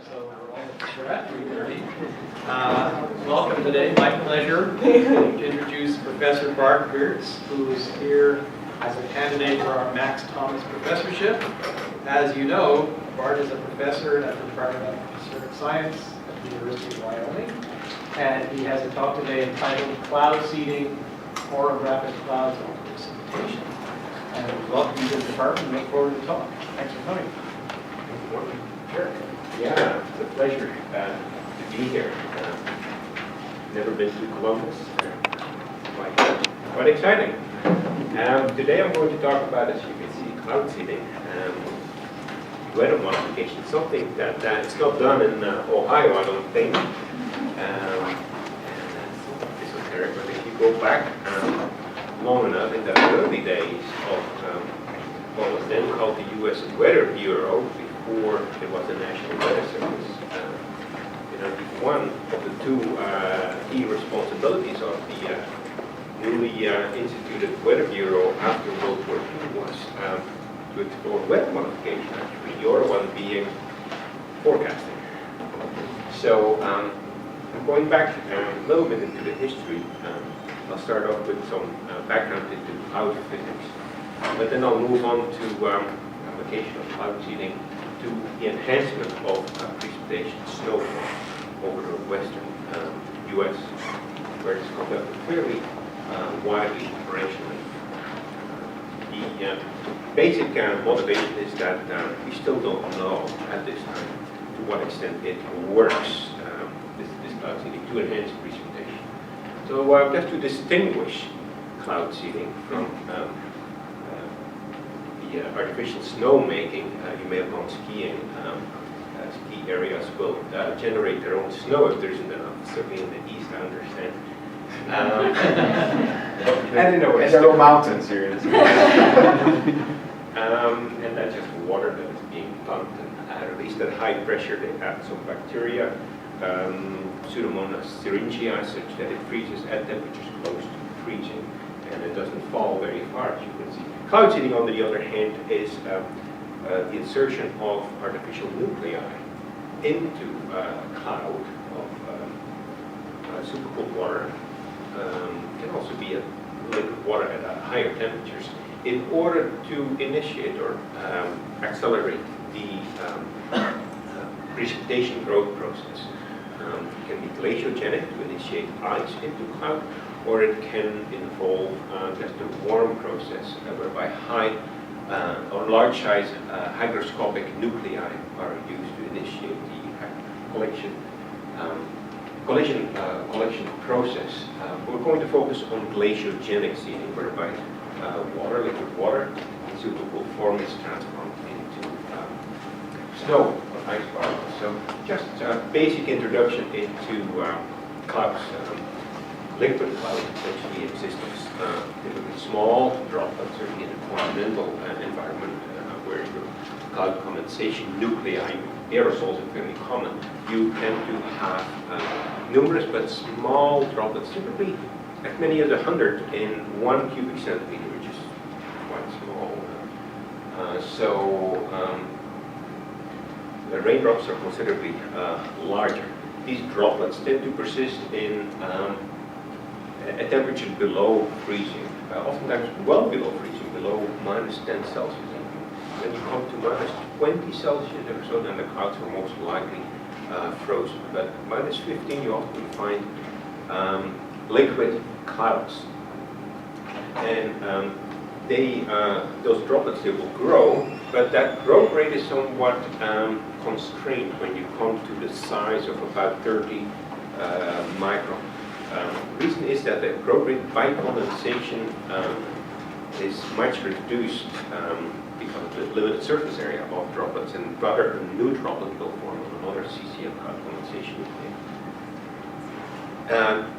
So we're at 3:30. Welcome today. My pleasure to introduce Professor Bart Geerts, who is here as a candidate for our Max Thomas Professorship. As you know, Bart is a professor at the Department of Atmospheric Science at the University of Wyoming, and he has a talk today entitled Cloud Seeding, Orographic Clouds and Precipitation. And welcome you to the department and look forward to the talk. Thanks for coming. Sure. Yeah, it's a pleasure to be here. Never been to Columbus. Quite exciting. Today I'm going to talk about, as you can see, cloud seeding, weather modification. Something that it's not done in Ohio, I don't think. And that's esoteric, but if you go back long enough in the early days of what was then called the U.S. Weather Bureau, before there was a National Weather Service. One of the two key responsibilities of the newly instituted Weather Bureau after World War II was to explore weather modification, actually, the other one being forecasting. So I'm going back a little bit into the history. I'll start off with some background into cloud physics, but then I'll move on to application of cloud seeding to the enhancement of precipitation snowfall over the western U.S., where it's conducted fairly widely operationally. The basic motivation is that we still don't know at this time to what extent it works, this cloud seeding, to enhance precipitation. So just to distinguish cloud seeding from the artificial snow making, you may have gone skiing. Ski areas will generate their own snow if there isn't enough. Certainly in the east, I understand. And in the west, there are no mountains here. and that's just water that is being pumped and released at high pressure. They have some bacteria, Pseudomonas syringae, such that it freezes at temperatures close to freezing, and it doesn't fall very far, as you can see. Cloud seeding, on the other hand, is the insertion of artificial nuclei into a cloud of supercooled water. Can also be a liquid water at higher temperatures in order to initiate or accelerate the precipitation growth process. It can be glaciogenic to initiate ice into cloud, or it can involve just a warm process whereby high or large size hygroscopic nuclei are used to initiate the collection process. We're going to focus on glaciogenic seeding, whereby liquid water in suitable form is transformed into snow or ice particles. So just a basic introduction into clouds. Liquid clouds essentially exist as typically small droplets, certainly in a continental environment where your cloud condensation nuclei, aerosols are fairly common. You tend to have numerous but small droplets, typically as many as 100 in 1 cubic centimeter, which is quite small. The raindrops are considerably larger. These droplets tend to persist in a temperature below freezing, oftentimes well below freezing, below -10 Celsius. When you come to -20 Celsius or so, then the clouds are most likely frozen. But -15, you often find liquid clouds, and those droplets, they will grow, but that growth rate is somewhat constrained when you come to the size of about 30 micron. The reason is that the growth rate by condensation is much reduced because of the limited surface area of droplets, and rather a new droplet will form on another CCM condensation nuclei.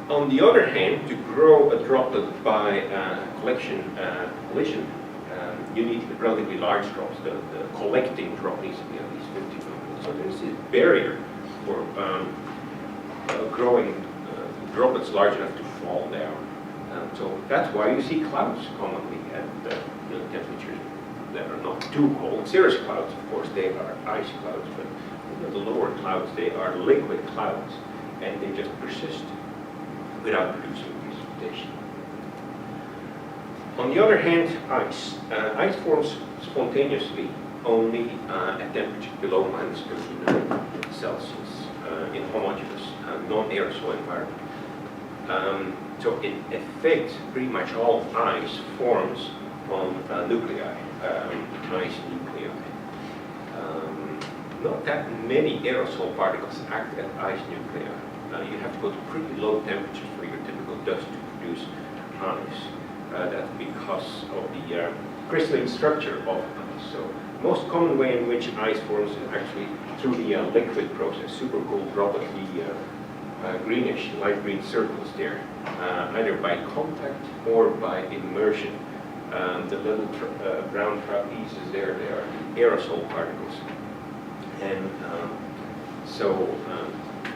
On the other hand, to grow a droplet by collision, you need relatively large drops. The collecting drop needs to be at least 50 millimeters. So there's a barrier for growing droplets large enough to fall down. So that's why you see clouds commonly at temperatures that are not too cold. Cirrus clouds, of course, they are ice clouds, but the lower clouds, they are liquid clouds, and they just persist without producing precipitation. On the other hand, ice forms spontaneously only at temperatures below -39 Celsius in homogeneous non-aerosol environment. So in effect, pretty much all ice forms from nuclei, ice nuclei. Not that many aerosol particles act as ice nuclei. You have to go to pretty low temperatures for your typical dust to produce ice. That's because of the crystalline structure of ice. So most common way in which ice forms is actually through the liquid process, supercooled droplets, the greenish, light green circles there, either by contact or by immersion. The little brown trapezes there, they are aerosol particles. And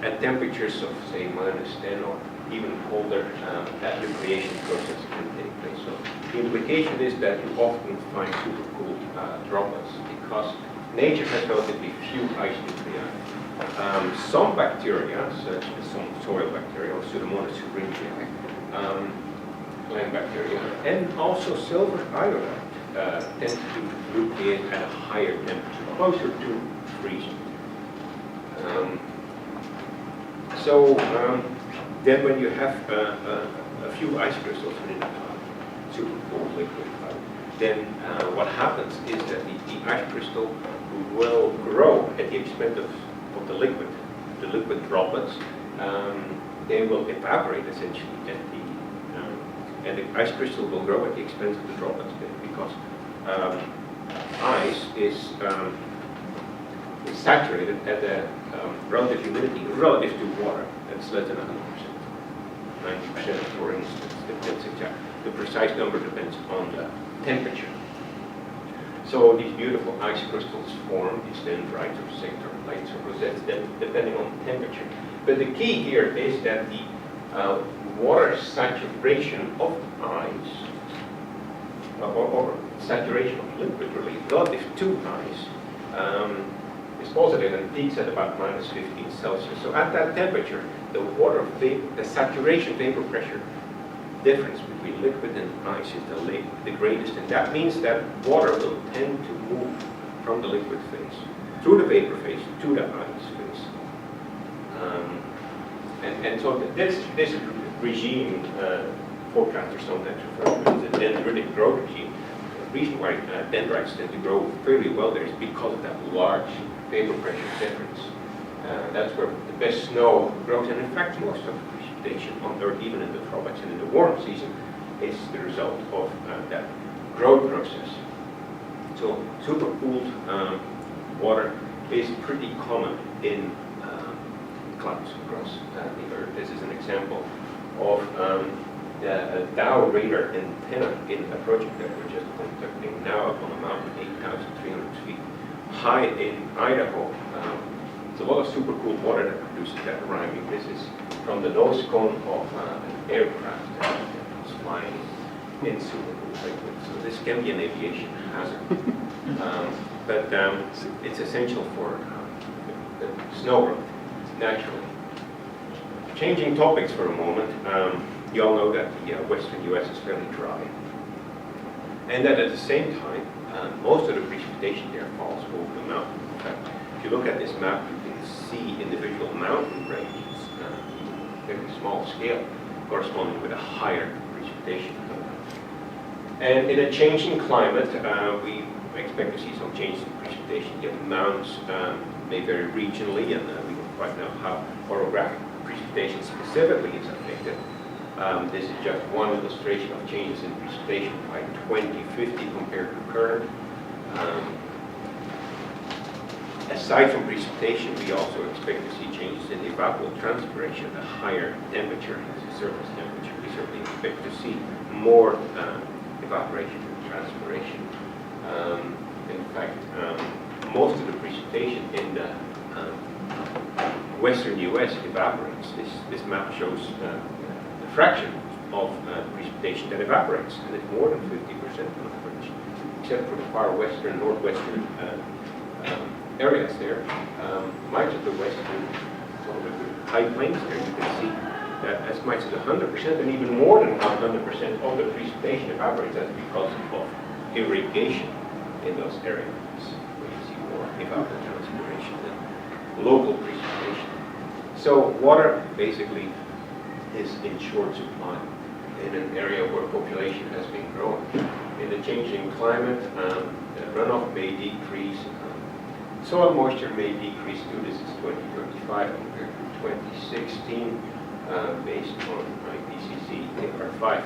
at temperatures of, say, -10 or even colder, that nucleation process can take place. So the implication is that you often find supercooled droplets because nature has relatively few ice nuclei. Some bacteria, such as some soil bacteria or Pseudomonas syringae, plant bacteria, and also silver iodide tend to nucleate at a higher temperature, closer to freezing. Then when you have a few ice crystals in a supercooled liquid cloud, then what happens is that the ice crystal will grow at the expense of the liquid droplets. They will evaporate essentially and the ice crystal will grow at the expense of the droplets because ice is saturated at a relative humidity relative to water. That's less than 100%. 90% for instance. The precise number depends on the temperature. So these beautiful ice crystals form these dendrites or sector lights or rosettes depending on temperature. But the key here is that the water saturation of ice or saturation of liquid really relative to ice is positive and peaks at about -15 Celsius. So at that temperature, the saturation vapor pressure difference between liquid and ice is the greatest, and that means that water will tend to move from the liquid phase through the vapor phase to the ice phase. And so this regime, forecasters sometimes refer to as the dendritic growth regime. The reason why dendrites tend to grow fairly well there is because of that large vapor pressure difference. That's where the best snow grows, and in fact most of the precipitation on Earth, even in the tropics and in the warm season, is the result of that growth process. So supercooled water is pretty common in clouds across the Earth. This is an example of the Dow radar antenna in a project that we're just conducting now up on a mountain 8,300 feet high in Idaho. It's a lot of supercooled water that produces that rhyming. This is from the nose cone of an aircraft that was flying in supercooled liquid. So this can be an aviation hazard. But it's essential for the snow growth, naturally. Changing topics for a moment, you all know that the western U.S. is fairly dry. And that at the same time, most of the precipitation there falls over the mountain. In fact, if you look at this map, you can see individual mountain ranges, very small scale, corresponding with a higher precipitation. And in a changing climate, we expect to see some changes in precipitation. The amounts may vary regionally, and we don't quite know how orographic precipitation specifically is affected. This is just one illustration of changes in precipitation by 2050 compared to current. Aside from precipitation, we also expect to see changes in evapotranspiration, a higher temperature as the surface temperature. We certainly expect to see more evaporation and transpiration. In fact, most of the precipitation in the western U.S. evaporates. This map shows the fraction of precipitation that evaporates, and it's more than 50% on average, except for the far western, northwestern areas there. Much of the western, well, the high plains there, you can see that as much as 100% and even more than 100% of the precipitation evaporates. That's because of irrigation in those areas, where you see more evapotranspiration than local precipitation. So water basically is in short supply in an area where population has been growing. In the changing climate, runoff may decrease, soil moisture may decrease too. This is 2035 compared to 2016, based on IPCC AR5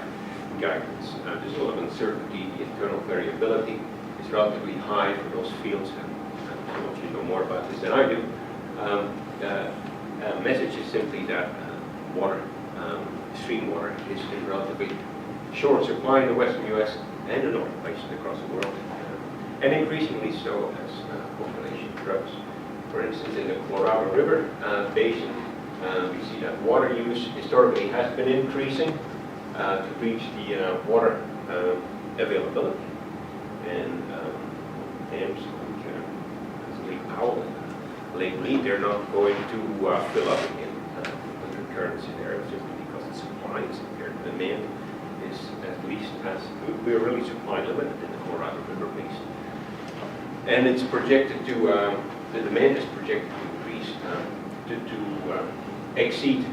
guidance. There's a lot of uncertainty. The internal variability is relatively high for those fields, and some of you know more about this than I do. Message is simply that water, stream water, is in relatively short supply in the western U.S. and in other places across the world, and increasingly so as population grows. For instance, in the Colorado River basin, we see that water use historically has been increasing to reach the water availability. And dams like Lake Powell and Lake Mead, they're not going to fill up again with currents in there simply because the supply is there. Demand is at least as we're really supply limited in the Colorado River basin. And it's projected to, the demand is projected to increase to exceed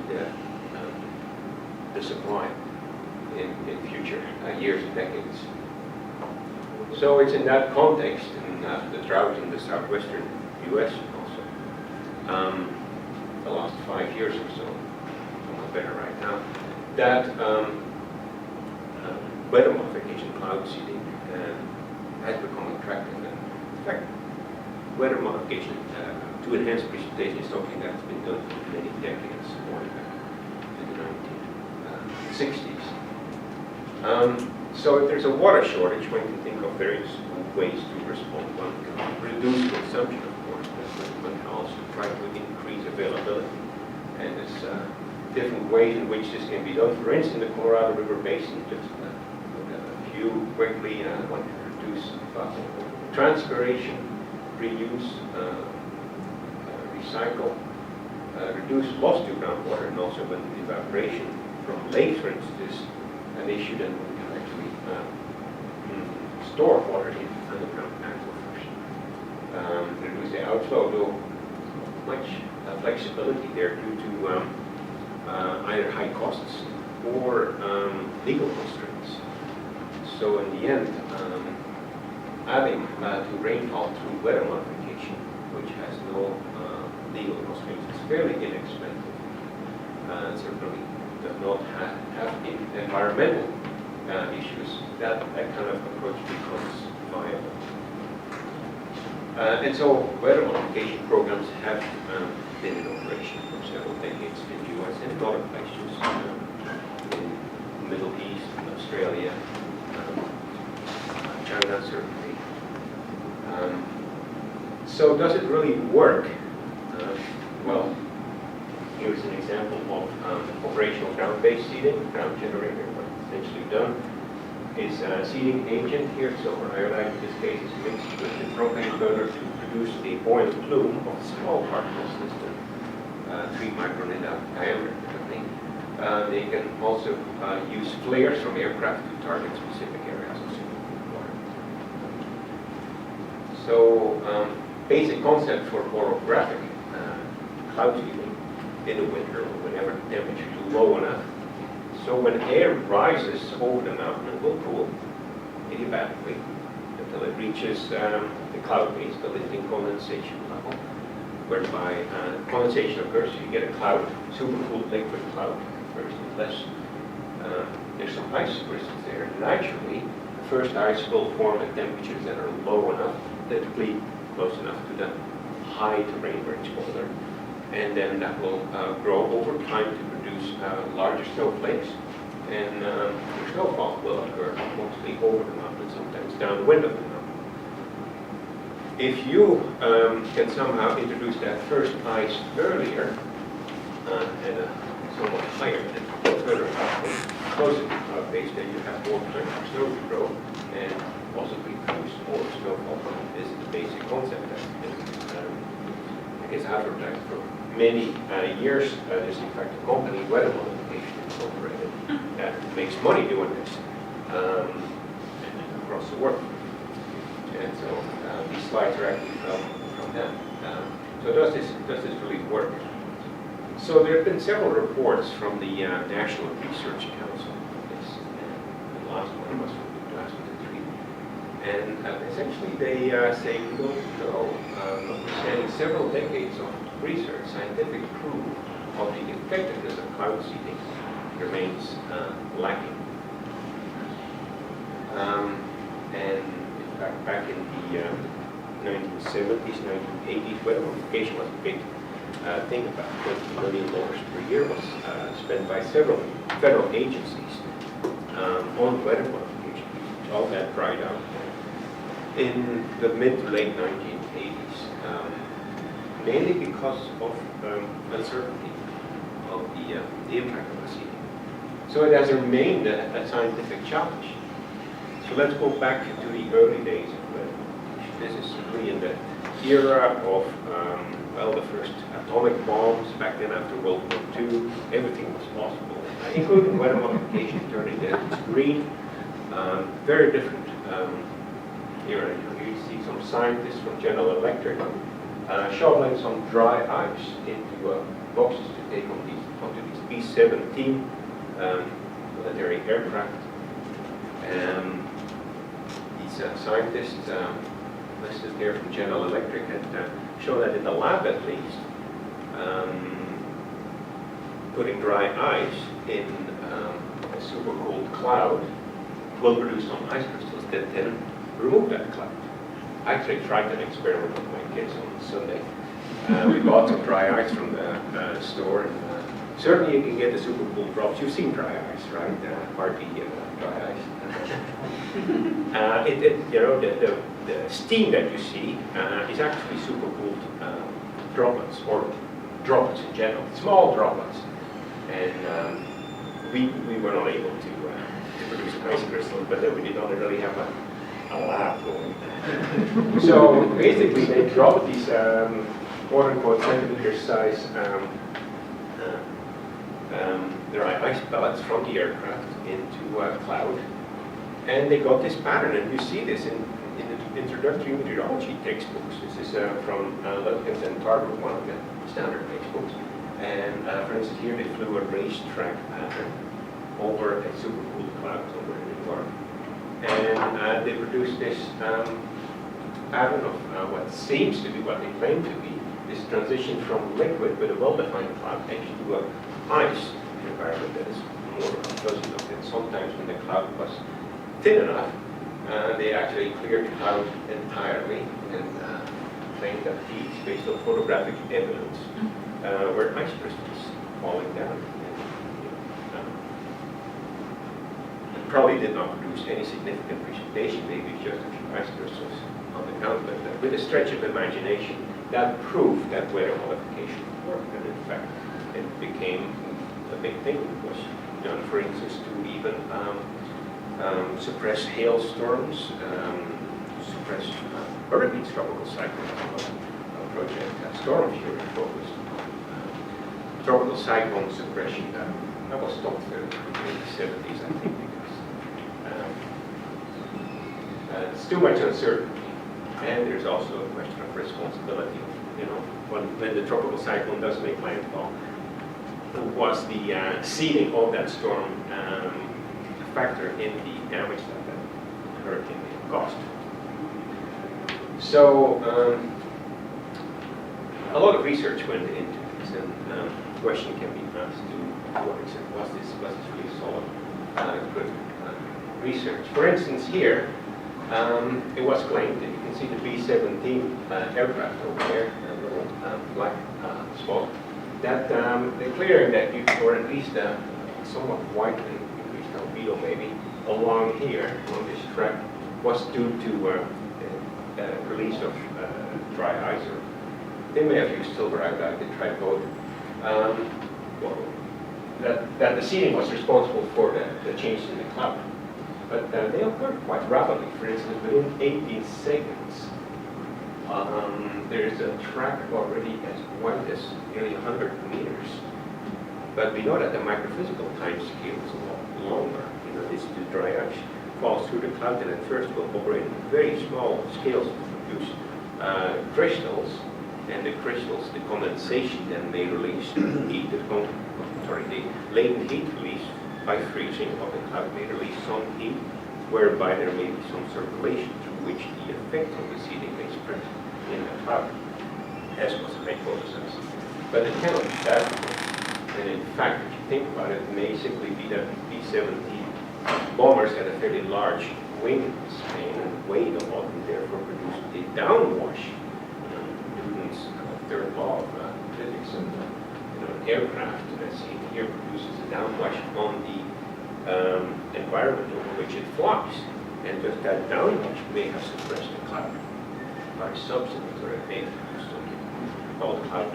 the supply in future years and decades. So it's in that context, and the drought in the southwestern U.S. also, the last 5 years or so, almost better right now, that weather modification, cloud seeding, has become attractive. And in fact, weather modification to enhance precipitation is something that's been done for many decades, more than in the 1960s. So if there's a water shortage, one can think of various ways to respond. One can reduce consumption, of course, but one can also try to increase availability. And there's different ways in which this can be done. For instance, the Colorado River Basin, just look at a few quickly. One can reduce transpiration, reuse, recycle, reduce loss to groundwater, and also when evaporation from lakes, for instance, is an issue, then we can actually store water in underground aquifers. Reduce the outflow, though much flexibility there due to either high costs or legal constraints. So in the end, adding to rainfall through weather modification, which has no legal constraints, is fairly inexpensive. Certainly does not have environmental issues. That kind of approach becomes viable. And so weather modification programs have been in operation for several decades in the U.S. and in other places, in the Middle East, Australia, China certainly. So does it really work? Well, here's an example of operational ground-based seeding, ground generator. What it's essentially done is a seeding agent here, silver iodide in this case, is mixed with the propane burner to produce a buoyant plume of small particles, less than 3 micron in diameter typically. They can also use flares from aircraft to target specific areas of water. So, basic concept for orographic cloud seeding in the winter or whenever the temperature is low enough. So when air rises over the mountain, it will cool adiabatically until it reaches the cloud base, the lifting condensation level, whereby condensation occurs. So you get a cloud, supercooled liquid cloud, versus there's some ice crystals there. And naturally, the first ice will form at temperatures that are low enough, typically close enough to the high terrain where it's colder. And then that will grow over time to produce larger snowflakes. And the snowfall will occur mostly over the mountain, sometimes downwind of the mountain. If you can somehow introduce that first ice earlier, and somewhat higher and further closer to the cloud base, then you have more time for snow to grow and possibly produce more snowfall. This is the basic concept that's been is advertised for many years. There's in fact a company, Weather Modification Incorporated, that makes money doing this across the world. And so these slides are actually from them. So does this really work? So there have been several reports from the National Research Council on this, and the last one was from 2003. And essentially they say we don't know, notwithstanding several decades of research, scientific proof of the effectiveness of cloud seeding remains lacking. And in fact, back in the 1970s, 1980s, weather modification was a big thing. About $20 million per year was spent by several federal agencies on weather modification. All that dried out in the mid to late 1980s, mainly because of uncertainty of the impact of the seeding. So it has remained a scientific challenge. So let's go back to the early days of weather. This is really in the era of, well, the first atomic bombs, back then after World War II. Everything was possible, including weather modification, turning it green. Very different era. You see some scientists from General Electric shoveling some dry ice into boxes to take onto these B-17 military aircraft. These scientists listed here from General Electric had shown that in the lab at least, putting dry ice in a super cold cloud will produce some ice crystals that then remove that cloud. I actually tried that experiment with my kids on Sunday. We bought some dry ice from the store, and certainly you can get the super cool drops. You've seen dry ice, right? Hardly dry ice. The steam that you see is actually super cooled droplets, or droplets in general, small droplets. And we were not able to produce ice crystals, but then we did not really have a lab going. So basically they dropped these quote-unquote centimeter size dry ice pellets from the aircraft into a cloud. And they got this pattern, and you see this in the introductory meteorology textbooks. This is from Lutgens and Tarver, one of the standard textbooks. And for instance, here they flew a racetrack pattern over a supercooled cloud somewhere in New York. And they produced this pattern of what seems to be what they claim to be, this transition from liquid with a well-defined cloud edge to an ice environment that is more fuzzy looking. Sometimes when the cloud was thin enough, they actually cleared the cloud entirely and claimed that these, based on photographic evidence, were ice crystals falling down. It probably did not produce any significant precipitation, maybe just a few ice crystals on the ground, but with a stretch of imagination, that proved that weather modification worked, and in fact, it became a big thing. It was done, for instance, to even suppress hailstorms, suppress hurricanes, tropical cyclones, a project that Storm Fury focused on. Tropical cyclone suppression that was stopped in the 70s, I think, because it's too much uncertainty. And there's also a question of responsibility. When the tropical cyclone does make landfall, was the seeding of that storm a factor in the damage that hurricane caused? So a lot of research went into this, and the question can be asked to what extent was this really solid, good research. For instance, here it was claimed that you can see the B-17 aircraft over there, a little black spot, that the clearing that you, or at least somewhat white and increased albedo maybe, along here on this track was due to release of dry ice, or they may have used silver iodide, they tried both. That the seeding was responsible for the change in the cloud. But they occurred quite rapidly. For instance, within 18 seconds, There's a track already as wide as nearly 100 meters. But we know that the microphysical time scale is a lot longer. This dry ash falls through the cloud and at first will operate in very small scales to produce crystals, and the crystals, the condensation then may release heat, the latent heat released by freezing of the cloud may release some heat, whereby there may be some circulation through which the effect of the seeding may spread in the cloud, as was hypothesized. But it cannot be that way. And in fact, if you think about it, it may simply be that B-17 bombers had a fairly large wingspan and weighed a lot, and therefore produced a downwash. Newton's third law of physics, and an aircraft, as seen here, produces a downwash on the environment over which it flies. And just that downwash may have suppressed the cloud by substance, or it may have produced something called cloud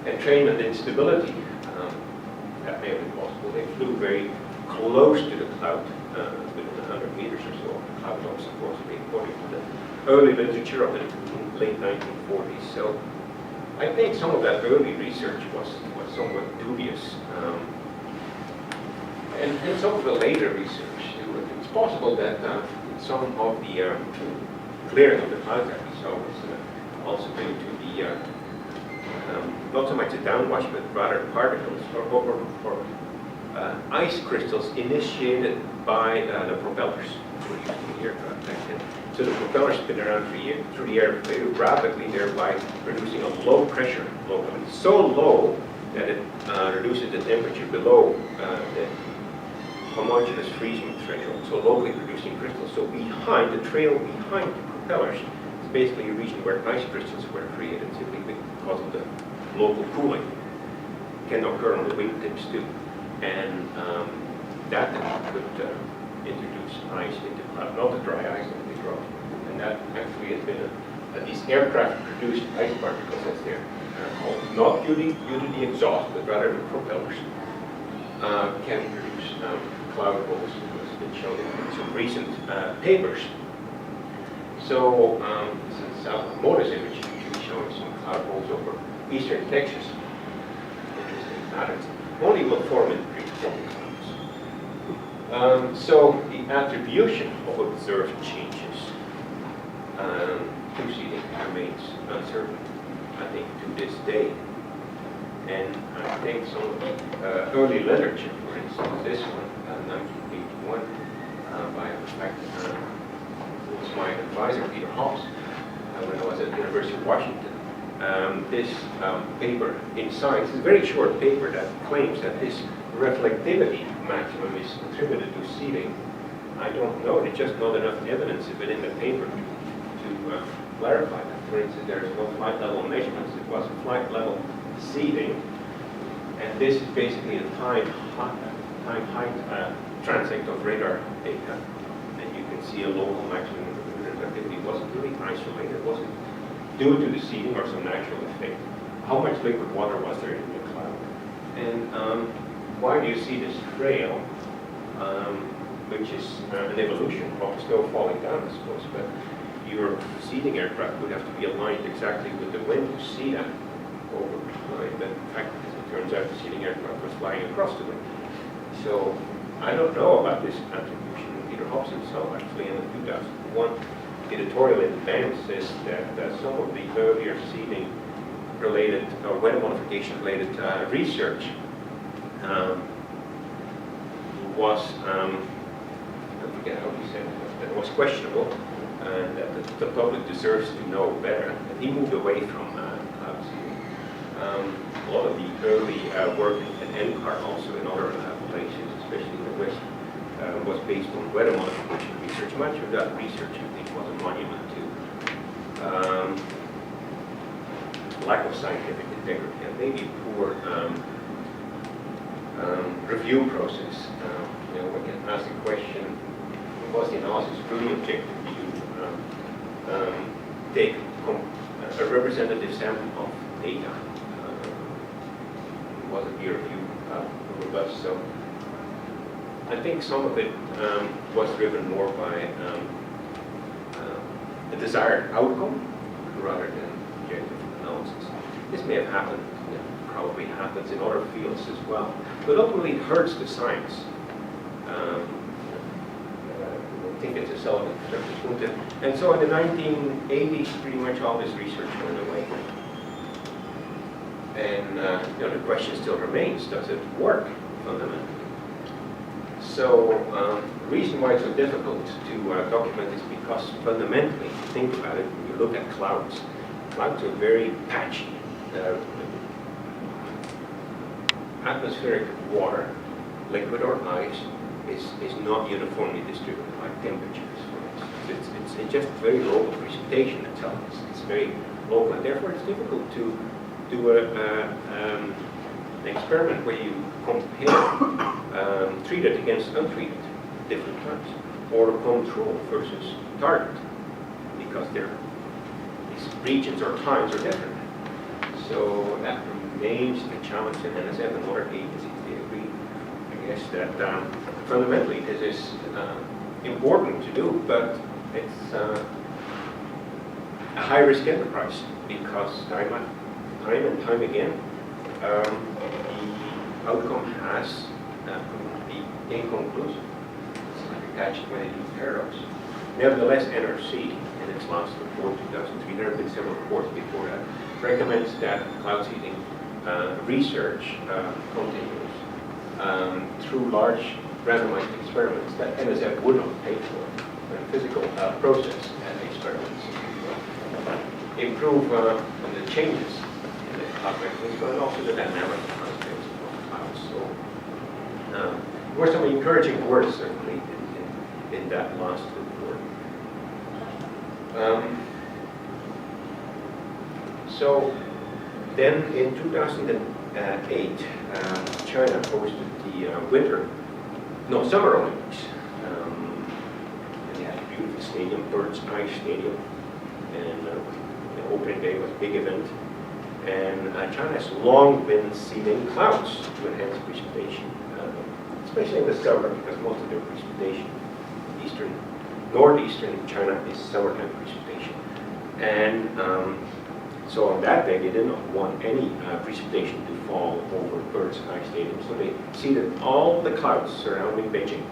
entrainment instability. That may have been possible. They flew very close to the cloud, within 100 meters or so of the cloud dome, supposedly, according to the early literature of the late 1940s. So I think some of that early research was somewhat dubious. And some of the later research, it's possible that some of the clearing of the clouds that we saw was also due to the not so much the downwash, but rather particles or ice crystals initiated by the propellers that were used in the aircraft back then. So the propellers spin around through the air very rapidly, thereby producing a low pressure low. I mean, so low that it reduces the temperature below the homogeneous freezing threshold, so locally producing crystals. So behind the trail behind the propellers is basically a region where ice crystals were created simply because of the local cooling. Can occur on the wingtips too, and that could introduce ice into cloud, not the dry ice that they drop, and that actually has been these aircraft-produced ice particles, as they're called, not due to the exhaust, but rather the propellers, can produce cloud holes, as has been shown in some recent papers. So this is Moda's image actually showing some cloud holes over eastern Texas. Interesting patterns. Only will form in pre-formed clouds. So the attribution of observed changes to seeding remains uncertain, I think, to this day. And I think some of the early literature, for instance, this one, 1981, by the fact that it was my advisor, Peter Hobbs, when I was at the University of Washington. This paper in Science is a very short paper that claims that this reflectivity maximum is attributed to seeding. I don't know. There's just not enough evidence of it in the paper to clarify that. For instance, there is no flight level measurements. It was flight level seeding, and this is basically a time height transect of radar data, and you can see a local maximum reflectivity. It wasn't really isolated. It wasn't due to the seeding or some natural effect. How much liquid water was there in the cloud? And why do you see this trail, which is an evolution of snow falling down, I suppose, but your seeding aircraft would have to be aligned exactly with the wind to see that over time. But in fact, as it turns out, the seeding aircraft was flying across the wind. So I don't know about this attribution. Peter Hobbs himself, actually, in the 2001 editorial in Bam says that some of the earlier seeding related or weather modification related research was I forget how he said it, that it was questionable, and that the public deserves to know better. And he moved away from cloud seeding. A lot of the early work at NCAR, also in other places, especially in the West, was based on weather modification research. Much of that research, I think, was a monument to lack of scientific integrity and maybe poor review process. We can ask the question, was the analysis really objective to take a representative sample of data? Was it peer review robust? So I think some of it was driven more by a desired outcome rather than objective analysis. This may have happened, probably happens in other fields as well, but ultimately it hurts the science. I think it's a self-interpretation. And so in the 1980s, pretty much all this research went away. And the question still remains, does it work fundamentally? So the reason why it's so difficult to document is because fundamentally, if you think about it, when you look at clouds, clouds are very patchy. Atmospheric water, liquid or ice, is not uniformly distributed like temperatures, for instance. It's just very local precipitation itself. It's very local, and therefore it's difficult to do an experiment where you compare treated against untreated different times, or control versus target, because these regions or times are different. So that remains the challenge, and NSF and other agencies, they agree, I guess, that fundamentally this is important to do, but it's a high-risk enterprise, because time and time again, the outcome has proven to be inconclusive. It's like a catch-22 paradox. Nevertheless, NRC, in its last report, 2003, there have been several reports before that, recommends that cloud seeding research continues through large randomized experiments that NSF would not pay for, physical process experiments, improve on the changes in the cloud mechanism, but also the dynamic constraints of clouds. So there were some encouraging words certainly in that last report. So then in 2008, China hosted the Summer Olympics. And they had a beautiful stadium, Bird's Eye Stadium, and the opening day was a big event. And China has long been seeding clouds to enhance precipitation, especially in the summer, because most of their precipitation, northeastern China, is summertime precipitation. And so on that day, they did not want any precipitation to fall over Bird's Eye Stadium, so they seeded all the clouds surrounding Beijing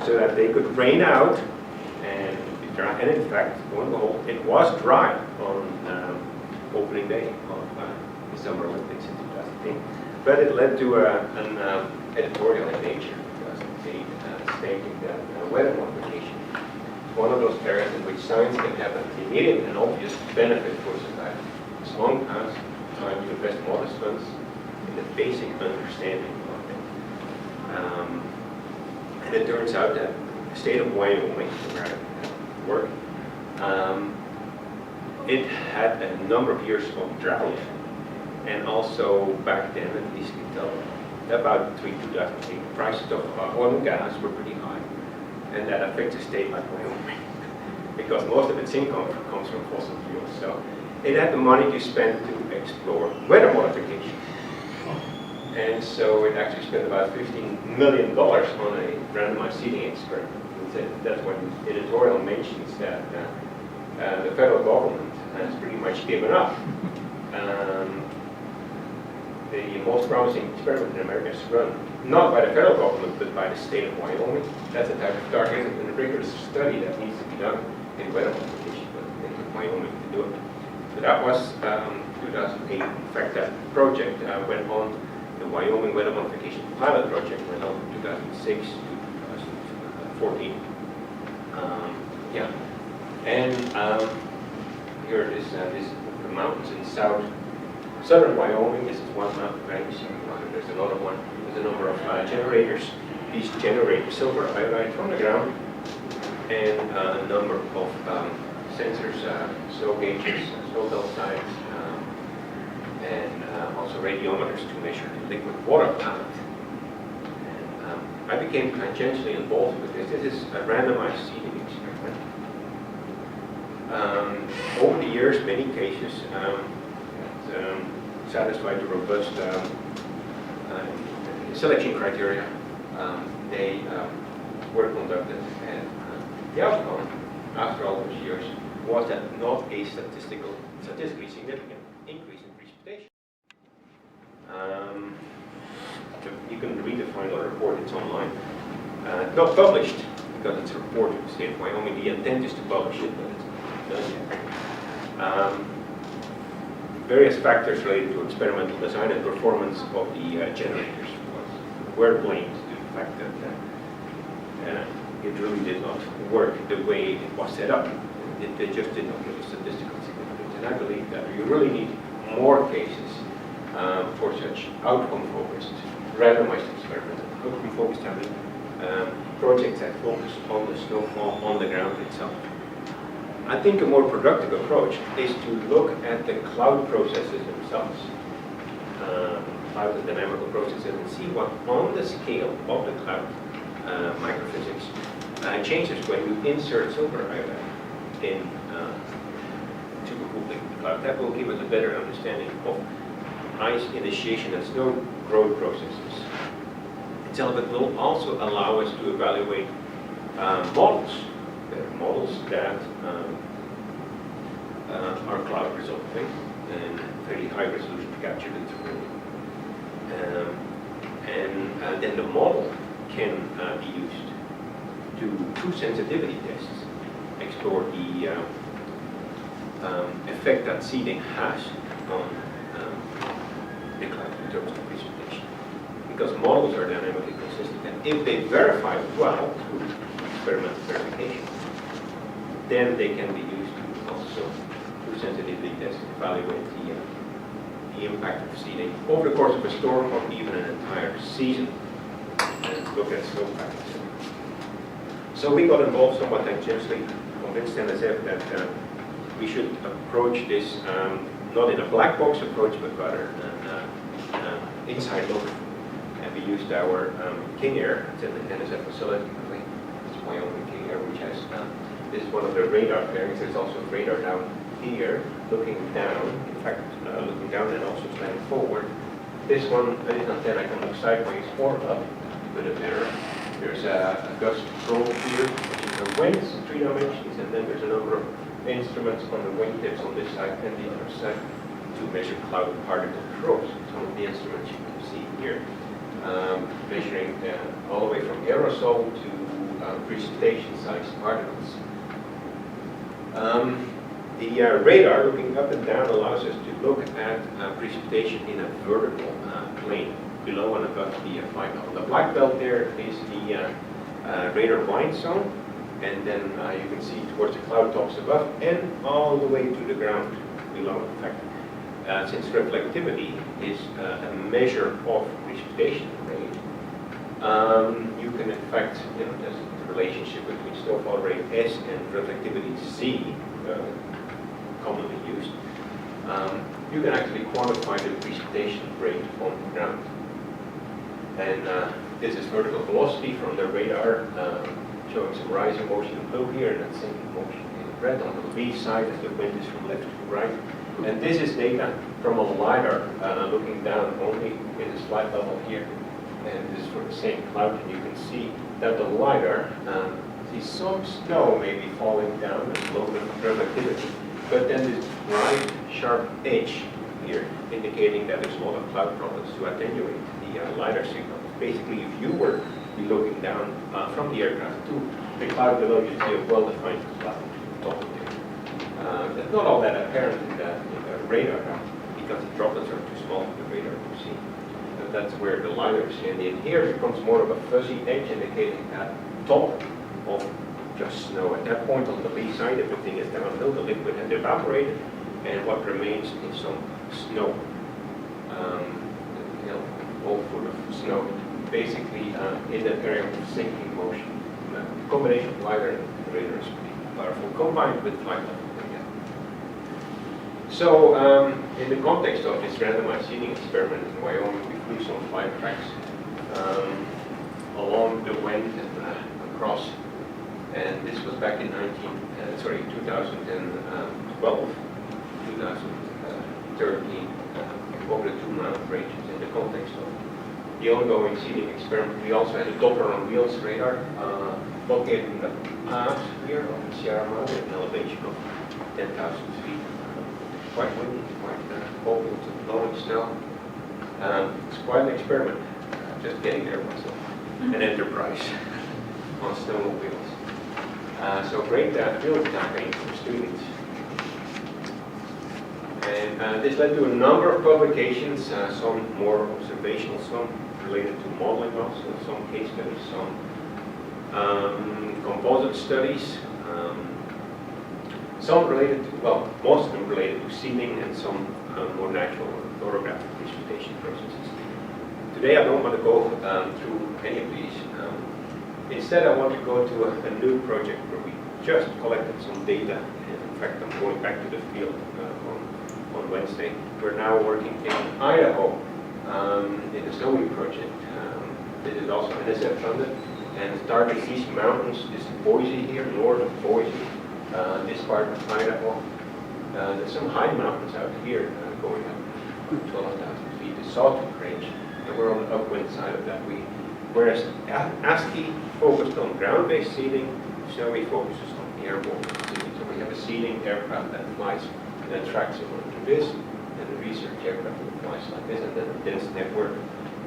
so that they could rain out and be dry. And in fact, lo and behold, it was dry on opening day of the Summer Olympics in 2008. But it led to an editorial in Nature in 2008 stating that weather modification, one of those areas in which science can have an immediate and obvious benefit for society, as long as you invest modest funds in the basic understanding of it. And it turns out that the state of Wyoming, where I work, it had a number of years of drought, and also back then, at least until about 2008, prices of oil and gas were pretty high. And that affects a state like Wyoming, because most of its income comes from fossil fuels. So it had the money to spend to explore weather modification. And so it actually spent about $15 million on a randomized seeding experiment. That's when the editorial mentions that the federal government has pretty much given up. The most promising experiment in America is run not by the federal government, but by the state of Wyoming. That's a type of targeted and rigorous study that needs to be done in weather modification, but they took Wyoming to do it. So that was 2008. In fact, that project went on, the Wyoming Weather Modification Pilot Project went on from 2006 to 2014. And here it is, this is the mountains in southern Wyoming. This is one mountain range. There's another one. There's a number of generators. These generate silver iodide from the ground, and a number of sensors, snow gauges, snow belt signs, and also radiometers to measure the liquid water count. And I became tangentially involved with this. This is a randomized seeding experiment. Over the years, many cases satisfied the robust selection criteria. They were conducted, and the outcome after all those years was that not a statistically significant increase in precipitation. You can read the final report, it's online. Not published, because it's a report of the state of Wyoming. The intent is to publish it, but it's not done yet. Various factors related to experimental design and performance of the generators were blamed to the fact that it really did not work the way it was set up. They just did not give a statistical significance. And I believe that you really need more cases for such outcome-focused, randomized experimental, outcome-focused projects that focus on the snowfall on the ground itself. I think a more productive approach is to look at the cloud processes themselves, cloud and dynamical processes, and see what on the scale of the cloud microphysics changes when you insert silver iodide in supercooling the cloud. That will give us a better understanding of ice initiation and snow growth processes itself. It will also allow us to evaluate models. There are models that are cloud resolving and fairly high resolution captured in 3D. And then the model can be used to do sensitivity tests, explore the effect that seeding has on the cloud in terms of precipitation. Because models are dynamically consistent, and if they verify well through experimental verification, then they can be used to also do sensitivity tests to evaluate the impact of seeding over the course of a storm or even an entire season, and look at snow patterns. So we got involved somewhat tangentially, convinced NSF that we should approach this not in a black box approach, but rather an inside look. And we used our King Air, it's in the NSF facility, it's Wyoming King Air, which has, this is one of the radar pairings. There's also radar down here, looking down, in fact, looking down and also slanting forward. This one, this antenna can look sideways or up with a mirror. There's a gust probe here, which is the winds, 3 dimensions, and then there's a number of instruments on the wingtips on this side and the other side to measure cloud particle probes. Some of the instruments you can see here, measuring all the way from aerosol to precipitation-sized particles. The radar, looking up and down, allows us to look at precipitation in a vertical plane, below and above the flight level. The black belt there is the radar blind zone, and then you can see towards the cloud tops above and all the way to the ground below. In fact, since reflectivity is a measure of precipitation rate, you can in fact, there's a relationship between snowfall rate S and reflectivity Z, commonly used. You can actually quantify the precipitation rate on the ground. And this is vertical velocity from the radar, showing some rising motion in blue here and then sinking motion in red. On the lee side, as the wind is from left to right. And this is data from a LiDAR, looking down only in the slide level here. And this is for the same cloud, and you can see that the LiDAR sees some snow maybe falling down and low reflectivity, but then this bright, sharp edge here, indicating that there's a lot of cloud droplets to attenuate the LiDAR signal. Basically, if you were to be looking down from the aircraft to the cloud below, you'd see a well-defined cloud top there. That's not all that apparent in the radar because the droplets are too small for the radar to see. And that's where the LiDAR is. And in here, it becomes more of a fuzzy edge, indicating that top of just snow. At that point on the lee side, everything is downhill, the liquid has evaporated, and what remains is some snow. All full of snow, basically in that area of sinking motion. The combination of LiDAR and radar is pretty powerful, combined with flight level. So, in the context of this randomized seeding experiment in Wyoming, we flew some flight tracks along the wind and across. And this was back in 2012, 2013, over the 2 mountain ranges in the context of the ongoing seeding experiment. We also had a Doppler on wheels radar located in the pass here on the Sierra Madre at an elevation of 10,000 feet. Quite windy, quite cold, with blowing snow. It's quite an experiment, just getting there was an enterprise on snowmobiles. So great field campaign for students. And this led to a number of publications, some more observational, some related to modeling also, some case studies, some composite studies, some related to, well, most of them related to seeding and some more natural orographic precipitation processes. Today I don't want to go through any of these. Instead I want to go to a new project where we just collected some data. And in fact, I'm going back to the field on Wednesday. We're now working in Idaho in the Snowy project. This is also NSF funded and targets these mountains. This is Boise here, north of Boise. This part of Idaho. There's some high mountains out here going up 12,000 feet. The Sawtooth Range, and we're on the upwind side of that. Whereas ASCII focused on ground-based seeding, Snowy focuses on airborne seeding. So we have a seeding aircraft that flies and then tracks similar to this, and a research aircraft that flies like this, and then a dense network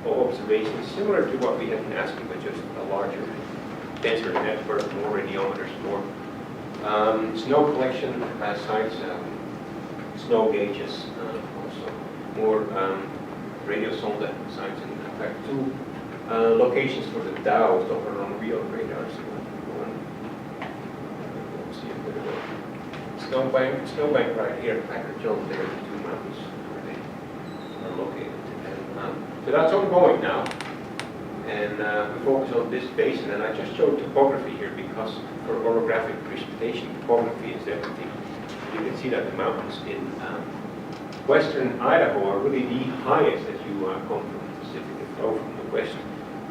of observations similar to what we had in ASCII, but just a larger, denser network, more radiometers, more snow collection sites, snow gauges, also more radio sonde sites, and in fact two locations for the Dow, Doppler on wheel radars. Let's see a bit of a snowbank right here, Packer Jones, there are the two mountains where they are located. And, so that's ongoing now. And we focus on this basin, and I just showed topography here because for orographic precipitation, topography is everything. You can see that the mountains in western Idaho are really the highest as you come from the Pacific. The flow from the west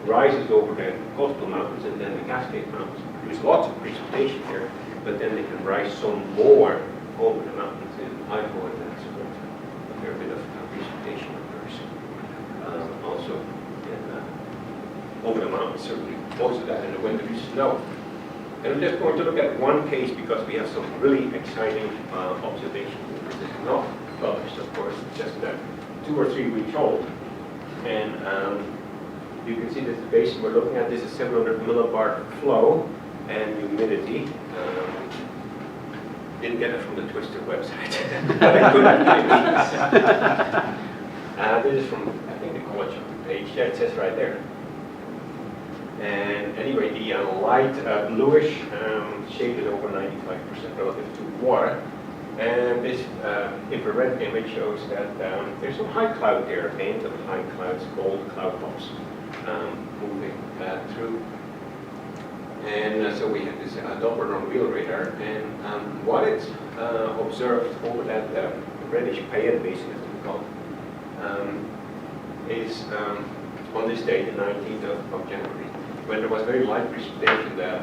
rises over the coastal mountains, and then the Cascade Mountains produce lots of precipitation here, but then they can rise some more over the mountains in Idaho, and that's a fair bit of precipitation occurs. Also over the mountains, certainly most of that in the winter is snow. And I'm just going to look at one case because we have some really exciting observations. This is not published, of course, it's just 2 or 3 weeks old. And you can see that the basin we're looking at, this is 700 millibar flow and humidity. Didn't get it from the Twister website. This is from, I think, the college page. Yeah, it says right there. And anyway, the light bluish shade is over 95% relative to water. And this infrared image shows that there's some high cloud there, a band of high clouds, cold cloud tops moving through. And so we have this Doppler on wheel radar, and what it's observed over that reddish Payette basin, as we call it, is on this day, the 19th of January, when there was very light precipitation. The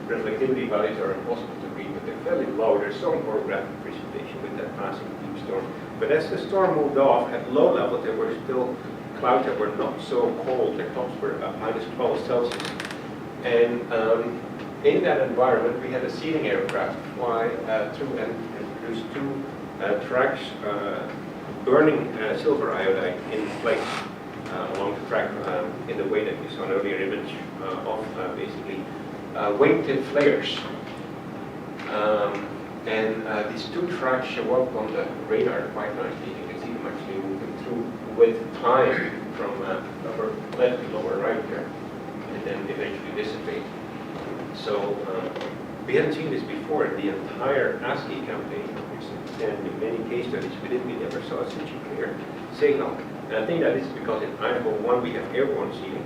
reflectivity values are impossible to read, but they're fairly low. There's some orographic precipitation with that passing deep storm. But as the storm moved off, at low level, there were still clouds that were not so cold. Their tops were minus 12 Celsius. And in that environment, we had a seeding aircraft fly through and produce 2 tracks burning silver iodide in place along the track in the way that you saw an earlier image of basically wing-tip flares. And these 2 tracks show up on the radar quite nicely. You can see them actually moving through with time from upper left to lower right here, and then eventually dissipate. So we hadn't seen this before in the entire ASCII campaign, which extended in many case studies. We never saw such a clear signal. And I think that is because in Idaho, 1, we have airborne seeding,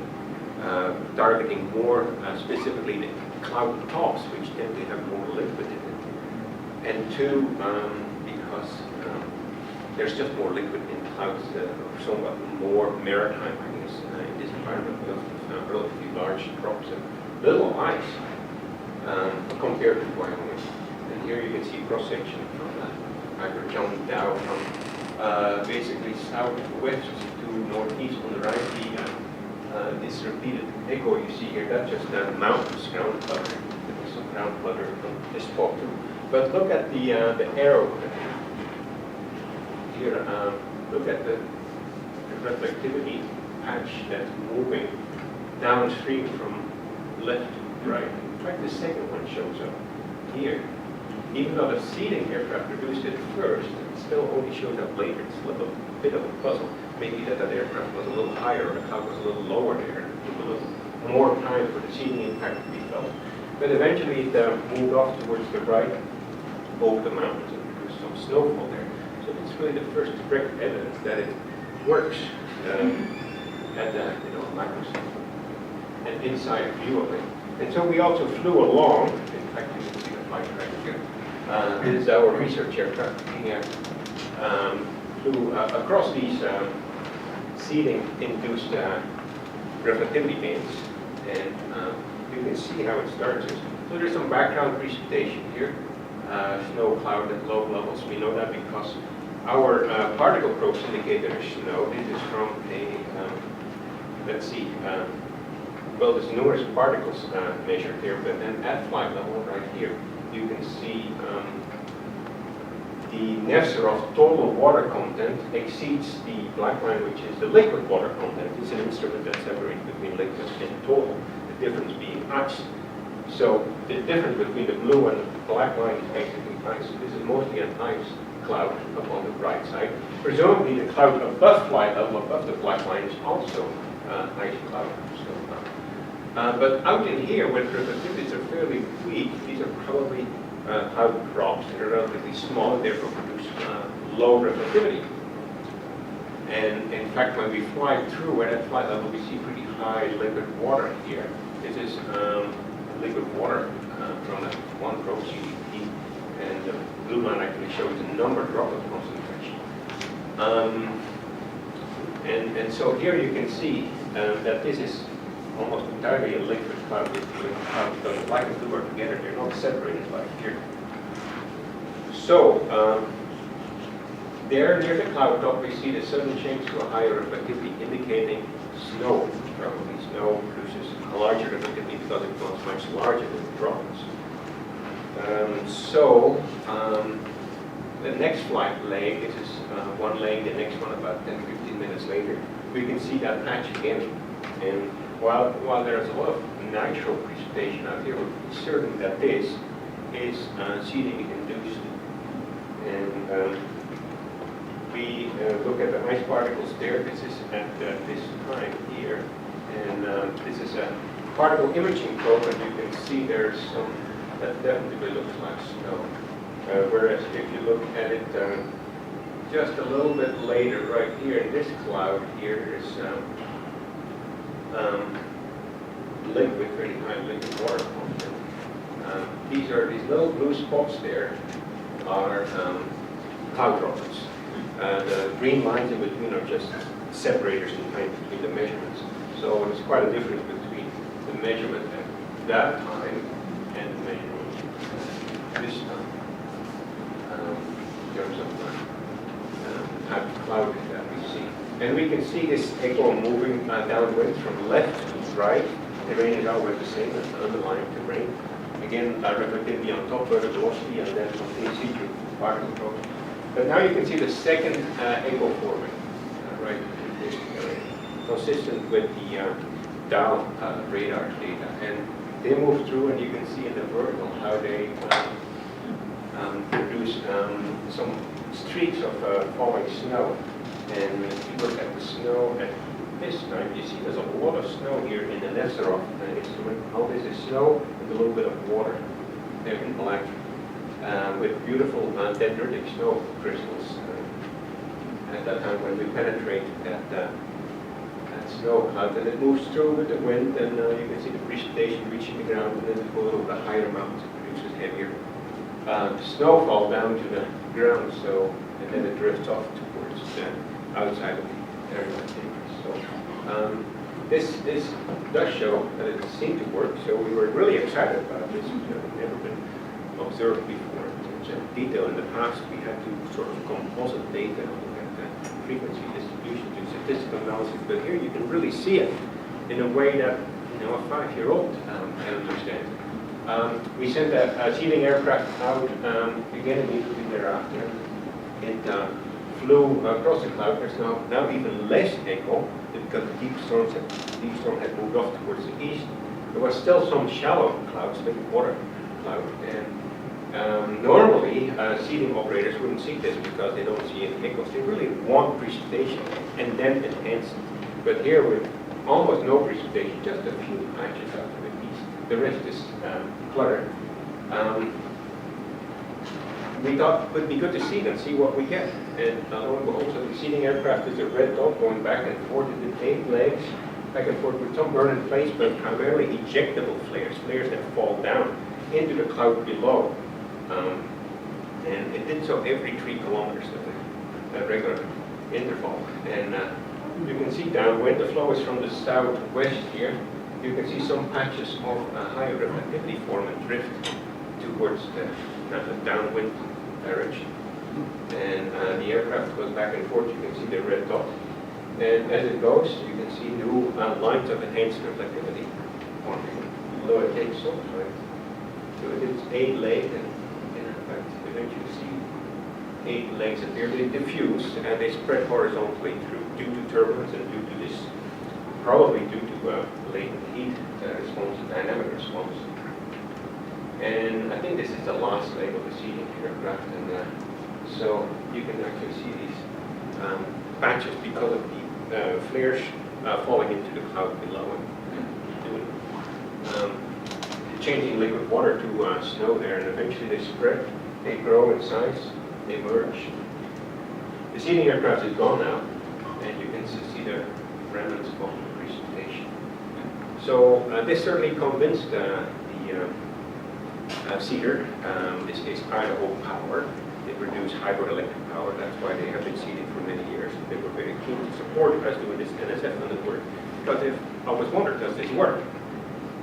targeting more specifically the cloud tops, which tend to have more liquid in it. And 2, because there's just more liquid in clouds that are somewhat more maritime, I guess, in this environment with relatively large drops and little ice compared to Wyoming. And here you can see cross-section from Packer Jones down from basically southwest to northeast on the right, the this repeated echo you see here, that's just mountains, ground clutter. There's some ground clutter from this spot too. But look at the arrow here. Look at the reflectivity patch that's moving downstream from left to right. In fact, the second one shows up here. Even though the seeding aircraft produced it first, it still only shows up later. It's a little bit of a puzzle. Maybe that aircraft was a little higher or the cloud was a little lower there. It took a little more time for the seeding impact to be felt. But eventually it moved off towards the right over the mountains and produced some snowfall there. So it's really the first direct evidence that it works at the macro scale, an inside view of it. And so we also flew along. In fact, you can see the flight right here. This is our research aircraft looking at flew across these seeding-induced reflectivity bands, and you can see how it starts. So there's some background precipitation here, snow cloud at low levels. We know that because our particle probes indicate there's snow. This is from a, let's see, well, there's numerous particles measured here, but then at flight level right here, you can see the Nesterov total water content exceeds the black line, which is the liquid water content. It's an instrument that separates between liquid and total, the difference being ice. So the difference between the blue and the black line is basically ice. This is mostly an ice cloud up on the right side. Presumably the cloud above flight level, above the black line, is also ice cloud. But out in here, when reflectivities are fairly weak, these are probably cloud drops. They're relatively small and therefore produce low reflectivity. And in fact, when we fly through at flight level, we see pretty high liquid water here. This is liquid water from that one probe CDP, and the blue line actually shows the number droplet concentration. And so here you can see that this is almost entirely a liquid cloud. Because the black and blue are together, they're not separated like here. So there near the cloud top, we see the sudden change to a higher reflectivity, indicating snow. Probably snow produces a larger reflectivity because it becomes much larger than the droplets. The next flight leg, this is one leg, the next one about 10-15 minutes later, we can see that patch again. And while there's a lot of natural precipitation out here, we're certain that this is seeding induced. And we look at the ice particles there. This is at this time here. And this is a particle imaging probe, and you can see there's some that definitely looks like snow. Whereas if you look at it just a little bit later, right here in this cloud here is liquid, pretty high liquid water content. These little blue spots there are cloud droplets. The green lines in between are just separators in time between the measurements. So there's quite a difference between the measurement at that time and the measurement this time in terms of the type of cloud that we see. And we can see this echo moving downwind from left to right. The terrain is always the same as the underlying terrain. Again, reflectivity on top, vertical velocity, and then continuity through particle probes. But now you can see the second echo forming right in this area, consistent with the Dow radar data. And they move through, and you can see in the vertical how they produce some streaks of falling snow. And if you look at the snow at this time, you see there's a lot of snow here in the Nesterov instrument. All this is snow with a little bit of water there in black, with beautiful dendritic snow crystals. At that time when we penetrate that snow cloud, and it moves through with the wind, and you can see the precipitation reaching the ground, and then it goes over the higher mountains, it produces heavier snowfall down to the ground, so, and then it drifts off towards the outside of the area of interest. So this does show that it seemed to work, so we were really excited about this. It had never been observed before in such detail. In the past, we had to sort of composite data, look at the frequency distribution, do statistical analysis, but here you can really see it. in a way that a 5-year-old can understand. We sent a seeding aircraft out again immediately thereafter. It flew across the cloud. There's now even less echo because the deep storm had moved off towards the east. There was still some shallow clouds, like water cloud, and normally seeding operators wouldn't see this because they don't see any echoes. They really want precipitation and then enhance it. But here with almost no precipitation, just a few patches out to the east. The rest is clutter. We thought it would be good to seed and see what we get. And lo and behold, so the seeding aircraft is a red dot going back and forth in the 8 legs, back and forth with some burn in place, but primarily ejectable flares, flares that fall down into the cloud below. And it did so every 3 kilometers at a regular interval. And you can see downwind, the flow is from the southwest here. You can see some patches of higher reflectivity form and drift towards the downwind direction. And the aircraft goes back and forth. You can see the red dot. And as it goes, you can see new lines of enhanced reflectivity forming. Although it takes some time. So it's 8 legs, and in fact, eventually you see 8 legs appear. They diffuse and they spread horizontally through due to turbulence and due to this, probably due to latent heat response and dynamic response. And I think this is the last leg of the seeding aircraft, and so you can actually see these patches because of the flares falling into the cloud below and doing changing liquid water to snow there, and eventually they spread, they grow in size, they merge. The seeding aircraft is gone now, and you can see the remnants of the precipitation. So this certainly convinced the seeder, in this case Idaho Power. They produce hydroelectric power. That's why they have been seeded for many years. They were very keen to support us doing this NSF-funded work, because they've always wondered, does this work?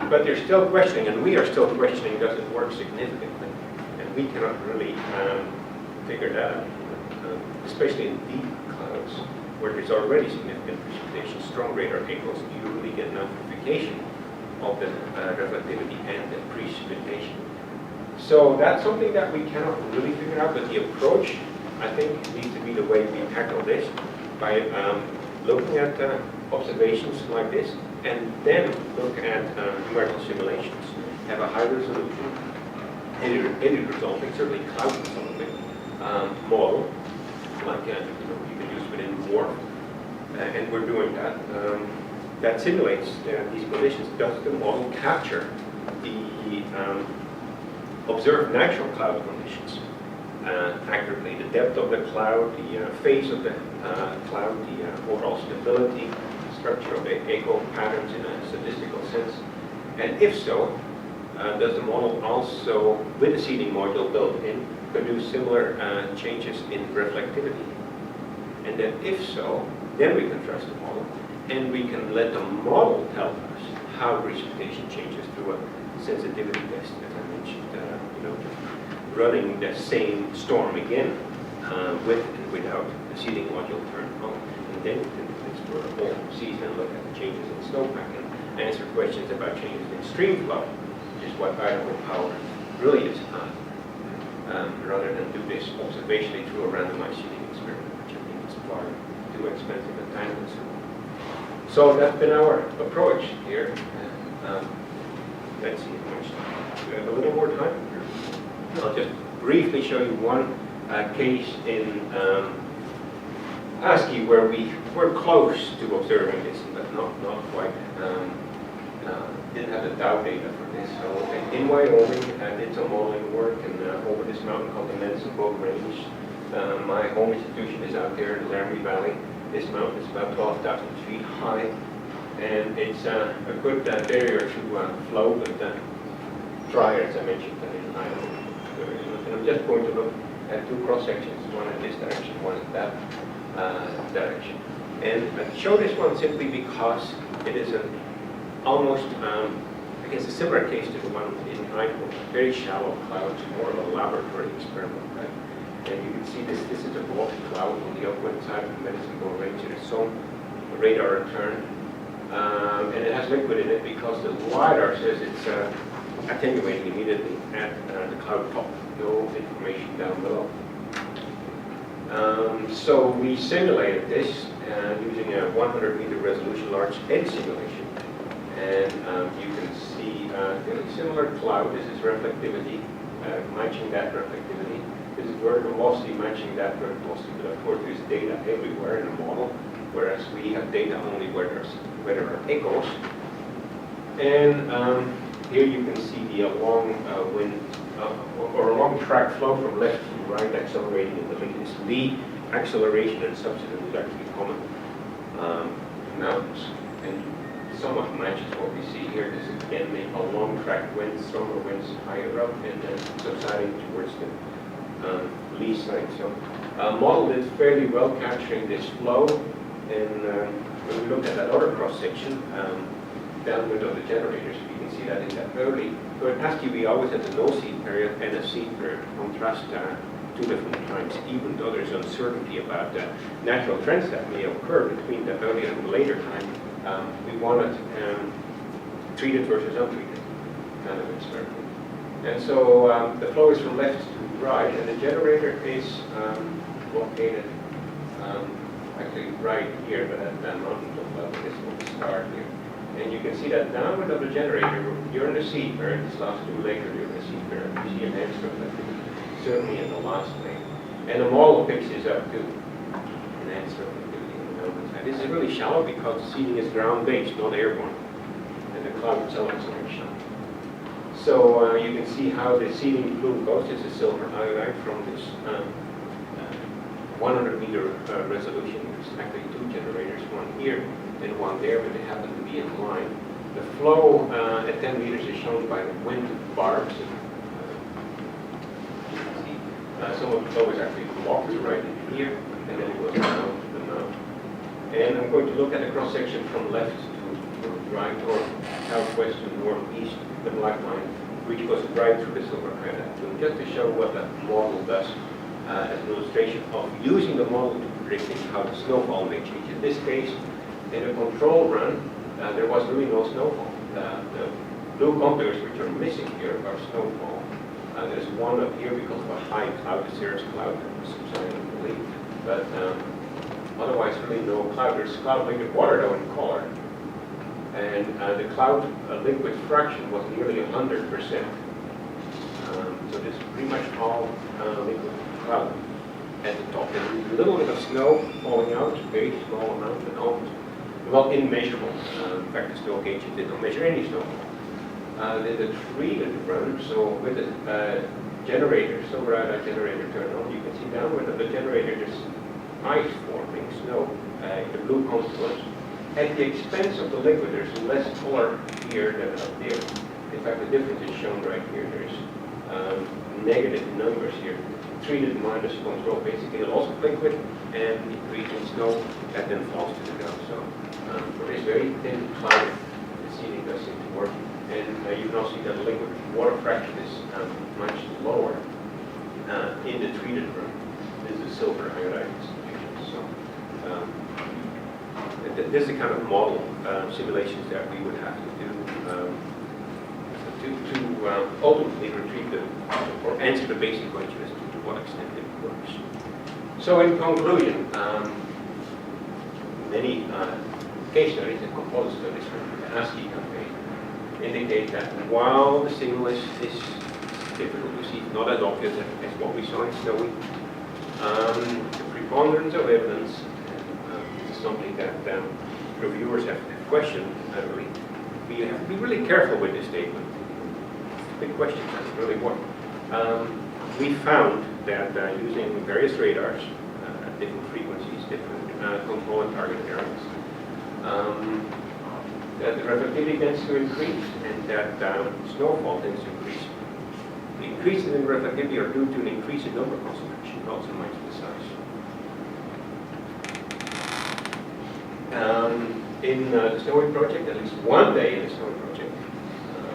But they're still questioning, and we are still questioning, does it work significantly? And we cannot really figure that out, especially in deep clouds, where there's already significant precipitation, strong radar echoes. You really get an amplification of the reflectivity and the precipitation. So that's something that we cannot really figure out, but the approach, I think, needs to be the way we tackle this, by looking at observations like this, and then look at numerical simulations, have a high resolution, edit resulting, certainly cloud resulting model, like you can use within WARF, and we're doing that. That simulates these conditions. Does the model capture the observed natural cloud conditions accurately? The depth of the cloud, the phase of the cloud, the overall stability, structure of the echo patterns in a statistical sense. And if so, does the model also, with the seeding module built in, produce similar changes in reflectivity? And then if so, then we can trust the model, and we can let the model tell us how precipitation changes through a sensitivity test, as I mentioned, running the same storm again with and without the seeding module turned on. And then we can explore the whole season and look at the changes in snowpack and answer questions about changes in stream flow, which is what Idaho Power really is on, rather than do this observationally through a randomized seeding experiment, which I think is far too expensive and time consuming. So that's been our approach here. Let's see how much time. Do we have a little more time? I'll just briefly show you one case in ASCII where we were close to observing this, but not quite. Didn't have the Dow data for this. So in Wyoming, I did some modeling work and over this mountain called the Medicine Bow Range. My home institution is out there in the Laramie Valley. This mountain is about 12,000 feet high, and it's a good barrier to flow, but drier, as I mentioned, in Idaho. And I'm just going to look at 2 cross sections, one in this direction, one in that direction. And I show this one simply because it is an almost, I guess, a similar case to the one in Idaho. Very shallow clouds, more of a laboratory experiment, right? And you can see this is a blocky cloud on the upwind side of the Medicine Bow Range. There's some radar return And it has liquid in it because the LiDAR says it's attenuating immediately at the cloud top. No information down below. So we simulated this using a 100-meter resolution large edge simulation. And you can see really similar cloud. This is reflectivity, matching that reflectivity. This is vertical velocity matching that vertical velocity. But of course, there's data everywhere in the model, whereas we have data only where there are echoes. And here you can see the long wind or a long track flow from left to right accelerating in the link. This V acceleration and subsidence is actually common mountains, and somewhat matches what we see here. This is again a long track wind, stronger winds higher up, and then subsiding towards the lee side. So modeled it fairly well, capturing this flow. And when we look at that other cross section, downwind of the generators, you can see that in that early. So it has to be always at the no seed period and a seed period. Contrast two different times, even though there's uncertainty about the natural trends that may occur between the earlier and the later time. We wanted treated versus untreated kind of experiment. And so the flow is from left to right, and the generator is located actually right here, but at the mountain level. This will start here. And you can see that downwind of the generator, during the seed period, this last two later during the seed period, you see enhanced reflectivity, certainly in the last lane. And the model picks this up too, enhanced reflectivity in the mountain side. This is really shallow because the seeding is ground-based, not airborne. And the cloud itself is very shallow. So you can see how the seeding plume goes. This is silver iodide from this 100-meter resolution. There's actually two generators, one here and one there, but they happen to be in line. The flow at 10 meters is shown by the wind barbs. You can see some of the flow is actually blocked right in here, and then it goes down to the mouth. And I'm going to look at the cross-section from left to right, or southwest to northeast, the black line, which goes right through the silver iodide, just to show what the model does as an illustration of using the model to predict how the snowfall may change. In this case, in a control run, there was really no snowfall. The blue contours which are missing here are snowfall. There's one up here because of a high cloud, the cirrus cloud that was subsiding, I believe. But otherwise, really no cloud. There's cloud liquid water though in color. And the cloud liquid fraction was nearly 100%. So this is pretty much all liquid cloud at the top. There's a little bit of snow falling out, very small amount, but almost, well, immeasurable. In fact, the snow gauges did not measure any snowfall. There's a treated run, so with the generator, silver iodide generator turned on, you can see downward of the generator there's ice forming, snow, in the blue contours. At the expense of the liquid, there's less color here than up there. In fact, the difference is shown right here. There's negative numbers here. Treated minus control, basically a loss of liquid and increasing snow that then falls to the ground. So for this very thin cloud, the seeding does seem to work. And you can also see that the liquid water fraction is much lower in the treated room. This is silver iodide distribution. So this is the kind of model simulations that we would have to do to ultimately retrieve or answer the basic question as to what extent it works. So in conclusion, many case studies and composite studies from the ASCII campaign indicate that while the signal is difficult to see, not as obvious as what we saw in Snowy, the preponderance of evidence, this is something that reviewers have questioned, really. We have to be really careful with this statement. The question is really what. We found that using various radars at different frequencies, different control and target areas, that the reflectivity tends to increase and that snowfall tends to increase. The increases in reflectivity are due to an increase in number concentration, not so much the size. In the Snowy project, at least one day in the Snowy project,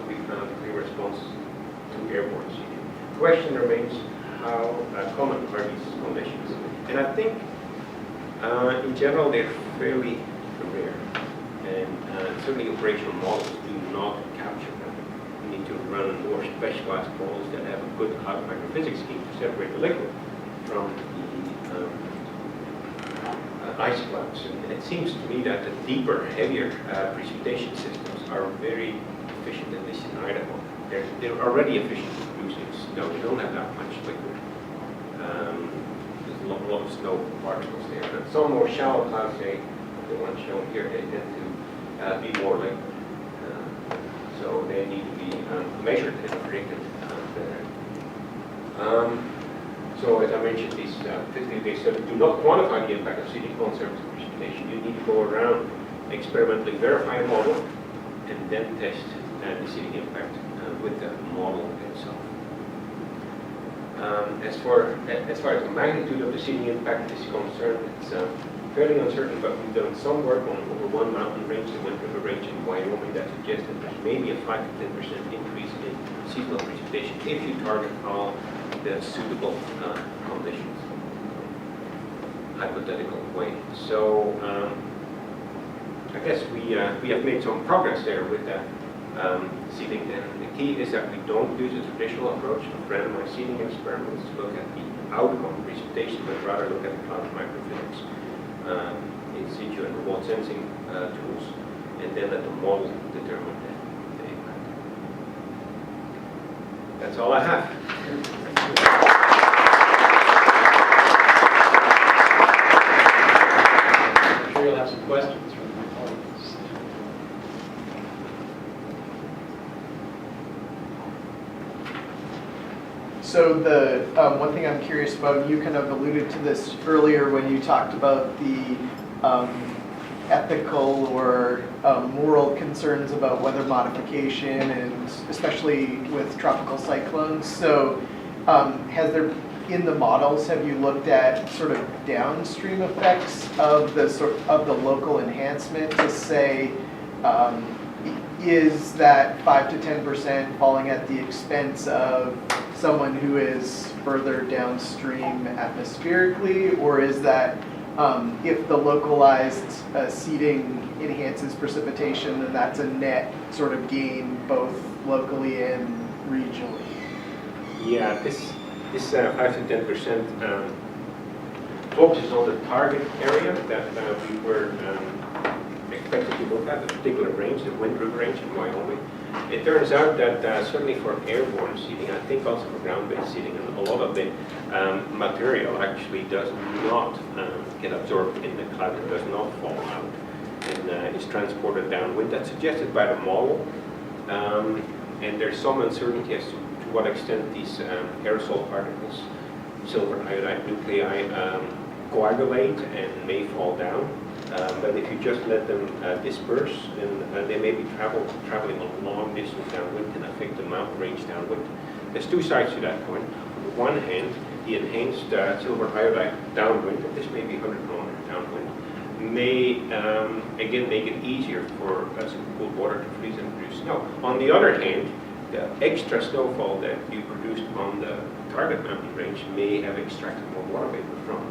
we found a clear response to airborne seeding. The question remains how common are these conditions? And I think in general they're fairly rare. and certainly operational models do not capture that. You need to run more specialized models that have a good cloud microphysics scheme to separate the liquid from the ice clouds. And it seems to me that the deeper, heavier precipitation systems are very efficient, at least in Idaho. They're already efficient in producing snow. We don't have that much liquid. There's a lot of snow particles there. But some more shallow clouds, the ones shown here, they tend to be more liquid. So they need to be measured and predicted better. So as I mentioned, these physically studies do not quantify the impact of seeding on surface precipitation. You need to go around, experimentally verify a model, and then test the seeding impact with the model itself. As far as the magnitude of the seeding impact is concerned, it's fairly uncertain, but we've done some work on over one mountain range, the Wind River Range in Wyoming, that suggests that there's maybe a 5 to 10% increase in seasonal precipitation if you target all the suitable conditions, hypothetical way. So I guess we have made some progress there with that seeding. And the key is that we don't use a traditional approach of randomized seeding experiments to look at the outcome of precipitation, but rather look at the cloud microphysics in situ and remote sensing tools, and then let the model determine the impact. That's all I have. I'm sure you'll have some questions from my colleagues. So the one thing I'm curious about, you kind of alluded to this earlier when you talked about the ethical or moral concerns about weather modification, and especially with tropical cyclones. So has there, in the models, have you looked at sort of downstream effects of the local enhancement to say, is that 5 to 10% falling at the expense of someone who is further downstream atmospherically, or is that if the localized seeding enhances precipitation, then that's a net sort of gain both locally and regionally? Yeah, this 5 to 10% focuses on the target area that we were expected to look at, a particular range, the Wind River Range in Wyoming. It turns out that certainly for airborne seeding, I think also for ground-based seeding, a lot of the material actually does not get absorbed in the cloud. It does not fall out and is transported downwind. That's suggested by the model. And there's some uncertainty as to what extent these aerosol particles, silver iodide nuclei, coagulate and may fall down. But if you just let them disperse, then they may be traveling a long distance downwind and affect the mountain range downwind. There's two sides to that coin. On the one hand, the enhanced silver iodide downwind, and this may be 100 kilometers downwind, may again make it easier for cooled water to freeze and produce snow. On the other hand, the extra snowfall that you produced on the target mountain range may have extracted more water vapor from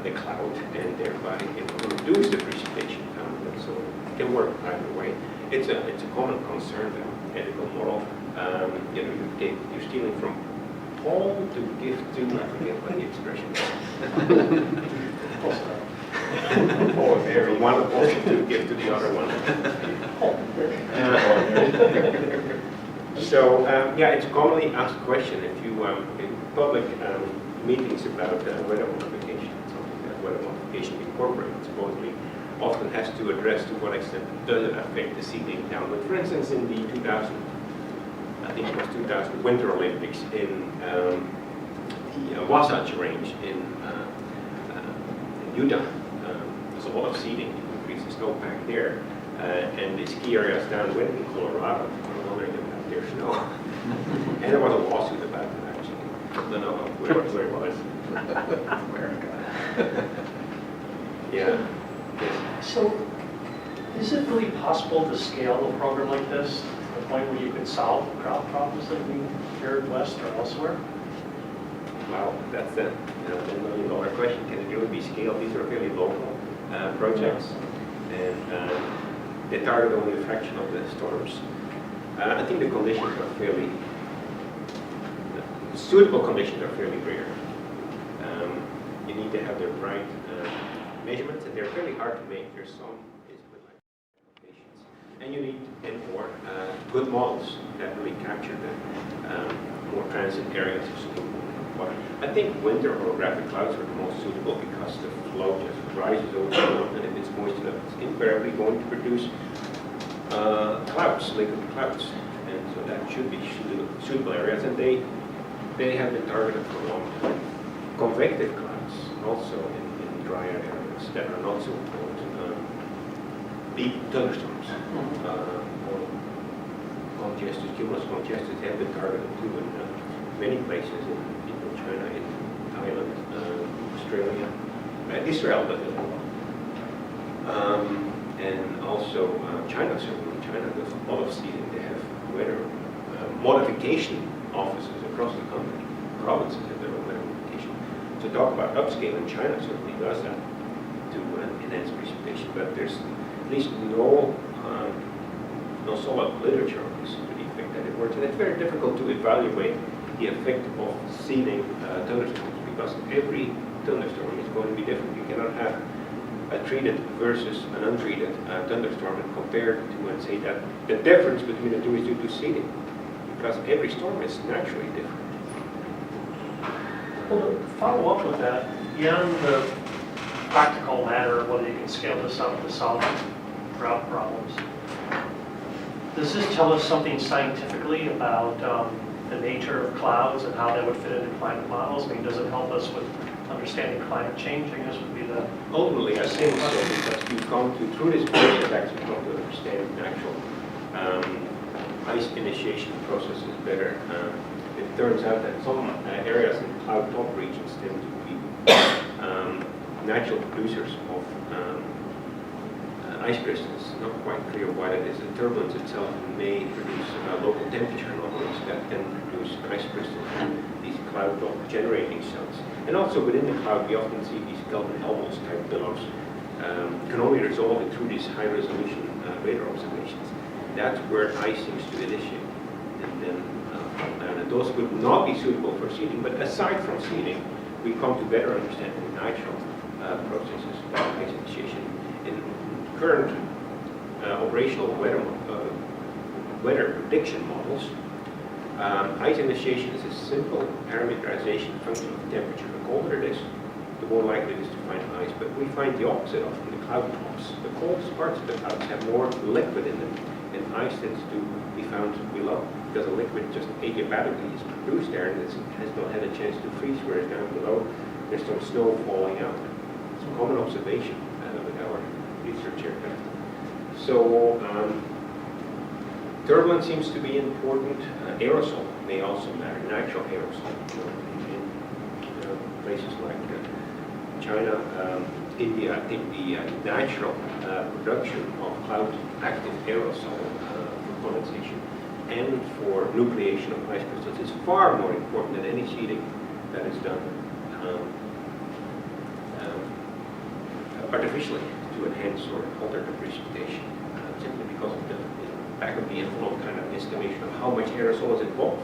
the cloud, and thereby it will reduce the precipitation downwind. So it can work either way. It's a common concern, though, ethical, moral. You're stealing from Paul to give to, I forget what the expression is. Or from one apostle to give to the other one. So yeah, it's a commonly asked question if you in public meetings about weather modification. It's something that weather modification incorporated supposedly often has to address to what extent does it affect the seeding downwind. For instance, in the 2000 Winter Olympics in the Wasatch Range in Utah, there's a lot of seeding to increase the snowpack there, and the ski areas downwind in Colorado are longer than their snow. And there was a lawsuit about that, actually. I don't know where it was. America. Yeah. Yes. So, is it really possible to scale a program like this to the point where you could solve drought problems that we here in West or elsewhere? Well, that's the $10 million question. Can it really be scaled? These are fairly local projects, and they target only a fraction of the storms. I think the conditions are fairly, suitable conditions are fairly rare. You need to have the right measurements, and they're fairly hard to make. There's some with like applications, and you need more good models that really capture the more transit areas of water. I think winter orographic clouds are the most suitable because the flow just rises over the mountain, and if it's moist enough, it's invariably going to produce clouds, liquid clouds, and so that should be suitable areas, and they have been targeted for a long time. Convective clouds, also in drier areas that are not so prone to deep thunderstorms, or congested, cumulus congested, have been targeted too in many places in China, in Thailand, Australia, Israel, but and also China. Certainly, China does a lot of seeding. They have weather modification offices across the country. Provinces have their own weather modification. To talk about upscaling, China certainly does that to enhance precipitation. But there's at least no solid literature on this to the effect that it works, and it's very difficult to evaluate the effect of seeding thunderstorms because every thunderstorm is going to be different. You cannot have a treated versus an untreated thunderstorm and compare to and say that the difference between the two is due to seeding, because every storm is naturally different. Well, to follow up with that, beyond the practical matter of whether you can scale this up to solve drought problems, does this tell us something scientifically about the nature of clouds and how that would fit into climate models? I mean, does it help us with understanding climate change? I guess would be the... Ultimately, I think so, because you come to, through this process, actually come to understand natural ice initiation processes better. It turns out that some areas in cloud top regions tend to be natural producers of ice crystals. Not quite clear why that is. The turbulence itself may produce local temperature anomalies that can produce ice crystals in these cloud top generating cells. And also within the cloud, we often see these Kelvin-Helmholtz type billows. Can only resolve it through these high resolution radar observations. That's where ice seems to initiate. And then and those would not be suitable for seeding, but aside from seeding, we come to better understand the natural processes of ice initiation. In current operational weather prediction models, ice initiation is a simple parameterization function of temperature. The colder it is, the more likely it is to find ice. But we find the opposite often in the cloud tops. The coldest parts of the clouds have more liquid in them, and ice tends to be found below, because the liquid just adiabatically is produced there and it has not had a chance to freeze, whereas down below there's some snow falling out. It's a common observation with our research aircraft. So turbulence seems to be important. Aerosol may also matter, natural aerosol. In places like China, India, I think the natural production of cloud-active aerosol for condensation and for nucleation of ice crystals is far more important than any seeding that is done artificially to enhance or alter the precipitation, simply because of the back of the envelope kind of estimation of how much aerosol is involved.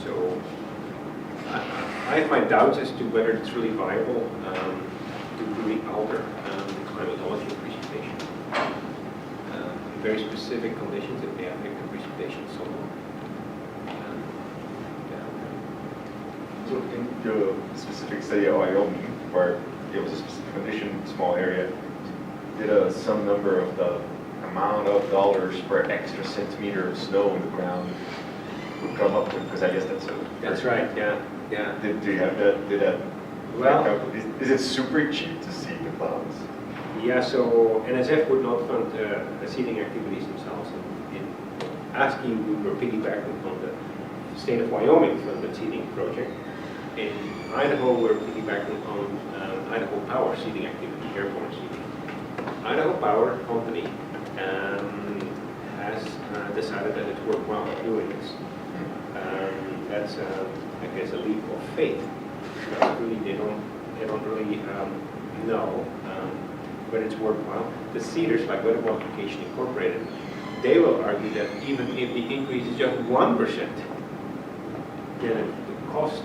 So I have my doubts as to whether it's really viable to really alter the climatology of precipitation. In very specific conditions, it may affect the precipitation somewhat. So in the specific study of Wyoming, where it was a specific condition, small area, did some number of the amount of dollars per extra centimeter of snow in the ground would come up with, because I guess that's a... That's right, yeah. Do you have that? Did that? Well, is it super cheap to seed the clouds? yeah, so NSF would not fund the seeding activities themselves. In asking, we were piggybacking on the state of Wyoming funded seeding project. In Idaho, we're piggybacking on Idaho Power seeding activity, airborne seeding. Idaho Power Company has decided that it's worthwhile doing this. That's, I guess, a leap of faith. Because really, they don't really know whether it's worthwhile. The seeders, like Weather Modification Incorporated, they will argue that even if the increase is just 1%, then the cost,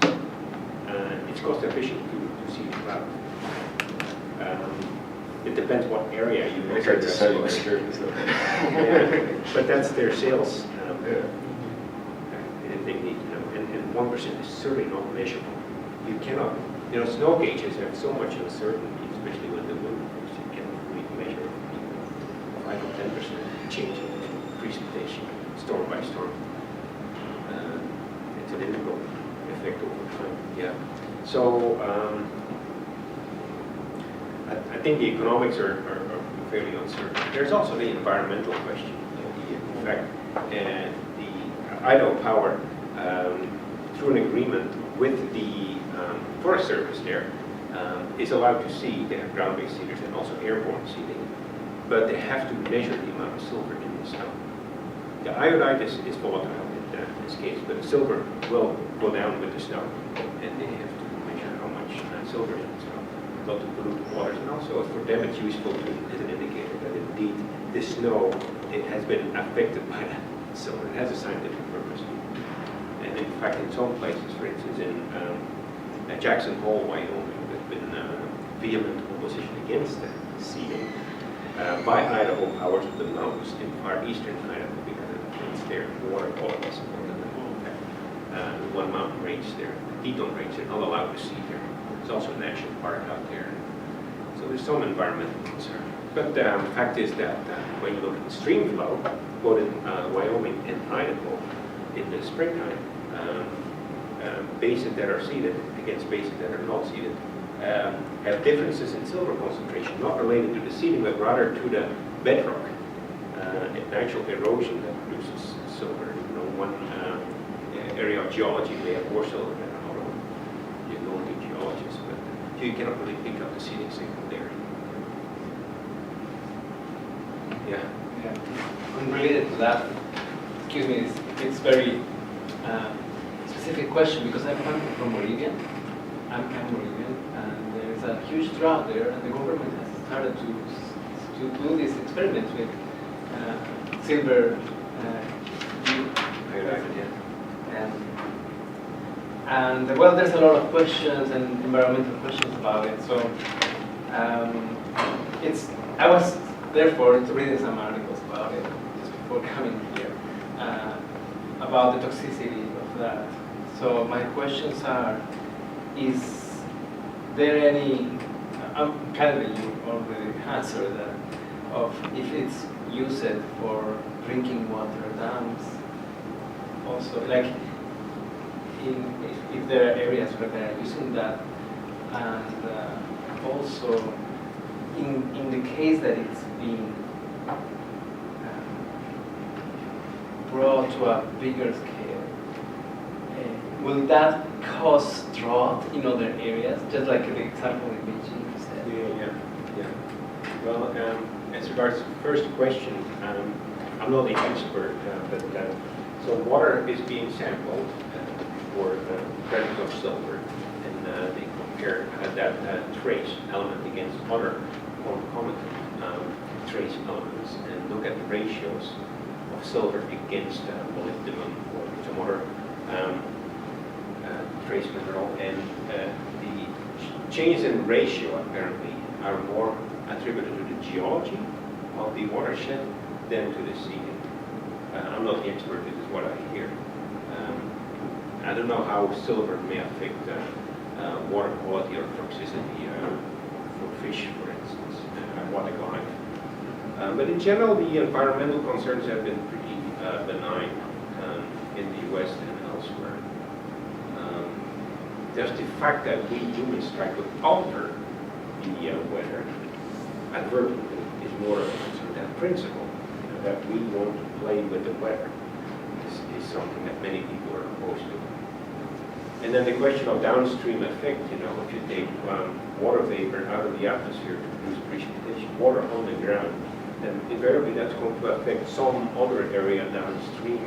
it's cost efficient to seed the cloud. It depends what area you measure. Compared to cellular service. Yeah, but that's their sales. Yeah. They need, and 1% is certainly not measurable. You cannot, snow gauges have so much uncertainty, especially when the wind moves. You cannot really measure 5 or 10% change in precipitation, storm by storm. It's an integral effect over time. Yeah. So I think the economics are fairly uncertain. There's also the environmental question. In fact, the Idaho Power, through an agreement with the Forest Service there, is allowed to seed. They have ground-based seeders and also airborne seeding, but they have to measure the amount of silver in the snow. The iodide is volatile in this case, but the silver will go down with the snow, and they have to measure how much silver is in the snow. Not to pollute the waters, and also for them it's useful as an indicator that indeed the snow, it has been affected by that silver. It has a scientific purpose. And in fact, in some places, for instance, in Jackson Hole, Wyoming, there's been vehement opposition against seeding by Idaho Power to the mountains in far eastern Idaho because it's their water quality is important. One mountain range there, the Teton Range, they're not allowed to seed there. There's also a national park out there. So there's some environmental concern. But the fact is that when you look at the stream flow, both in Wyoming and Idaho, in the springtime, basins that are seeded against basins that are not seeded have differences in silver concentration, not related to the seeding, but rather to the bedrock and natural erosion that produces silver. One area of geology may have more silver than another one. You don't need geologists, but you cannot really pick up the seeding signal there. Yeah. Unrelated to that, excuse me, it's very specific question because I'm from Bolivia. I'm Bolivian, and there's a huge drought there, and the government has started to do this experiment with silver. And well, there's a lot of questions and environmental questions about it. So I was therefore reading some articles about it just before coming here about the toxicity of that. So my questions are: is there any? Kind of you already answered that. Of if it's used for drinking water dams, also like. If there are areas where they are using that, and also in the case that it's being brought to a bigger scale, will that cause drought in other areas, just like the example in Beijing you said? Yeah. Well, as regards to the first question, I'm not an expert, but so water is being sampled for the presence of silver, and they compare that trace element against other concomitant trace elements and look at the ratios of silver against molybdenum or some other trace mineral, and the changes in ratio apparently are more attributed to the geology of the watershed than to the seeding. I'm not the expert, this is what I hear. I don't know how silver may affect water quality or toxicity for fish, for instance, aquatic life. But in general, the environmental concerns have been pretty benign in the U.S. and elsewhere. Just the fact that we humans try to alter the weather advertently is more of a concern than principle. That we want to play with the weather is something that many people are opposed to. And then the question of downstream effect, if you take water vapor out of the atmosphere to produce precipitation, water on the ground, then invariably that's going to affect some other area downstream.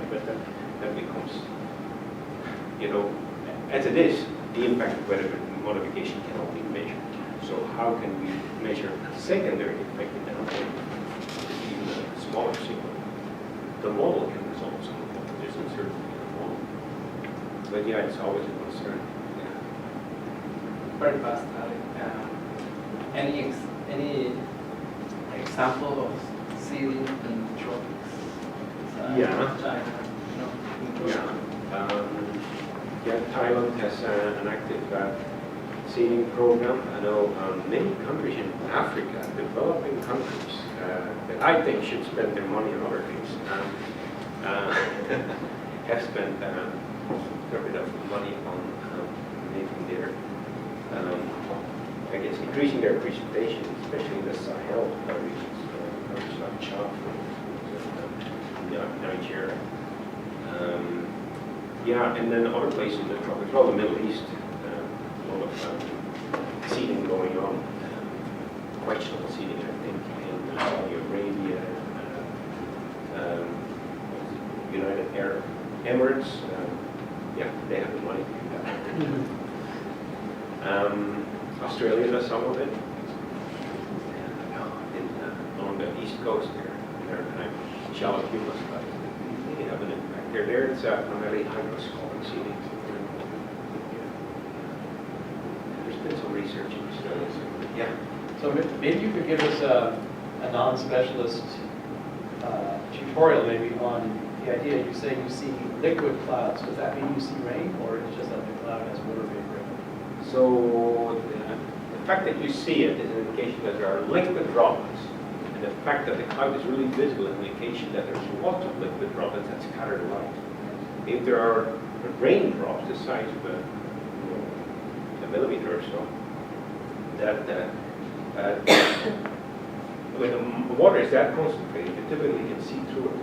But that becomes, as it is, the impact of weather modification cannot be measured. So how can we measure a secondary effect in that way, even a smaller signal? The model can resolve some of that. There's uncertainty in the model. But yeah, it's always a concern. Very fast, any example of seeding in tropics? Yeah. China, Yeah, Thailand has an active seeding program. I know many countries in Africa, developing countries, that I think should spend their money on other things, have spent a bit of money on making their, I guess, increasing their precipitation, especially in the Sahel regions, countries like Chad, Nigeria. Yeah, and then other places in the tropics, well, the Middle East, a lot of seeding going on, questionable seeding, I think, in Saudi Arabia, United Arab Emirates. Yeah, they have the money to do that. Australia does some of it. On the east coast there are kind of shallow cumulus cuts. They have an impact. There it's primarily hygroscopic seeding. There's been some research in Australia. Yeah. So maybe you could give us a non-specialist tutorial maybe on the idea. You say you see liquid clouds. Does that mean you see rain, or it's just that the cloud has water vapor in it? So the fact that you see it is an indication that there are liquid droplets. And the fact that the cloud is really visible is an indication that there's lots of liquid droplets that scatter light. If there are raindrops the size of a millimeter or so, that when the water is that concentrated, you typically can see through it.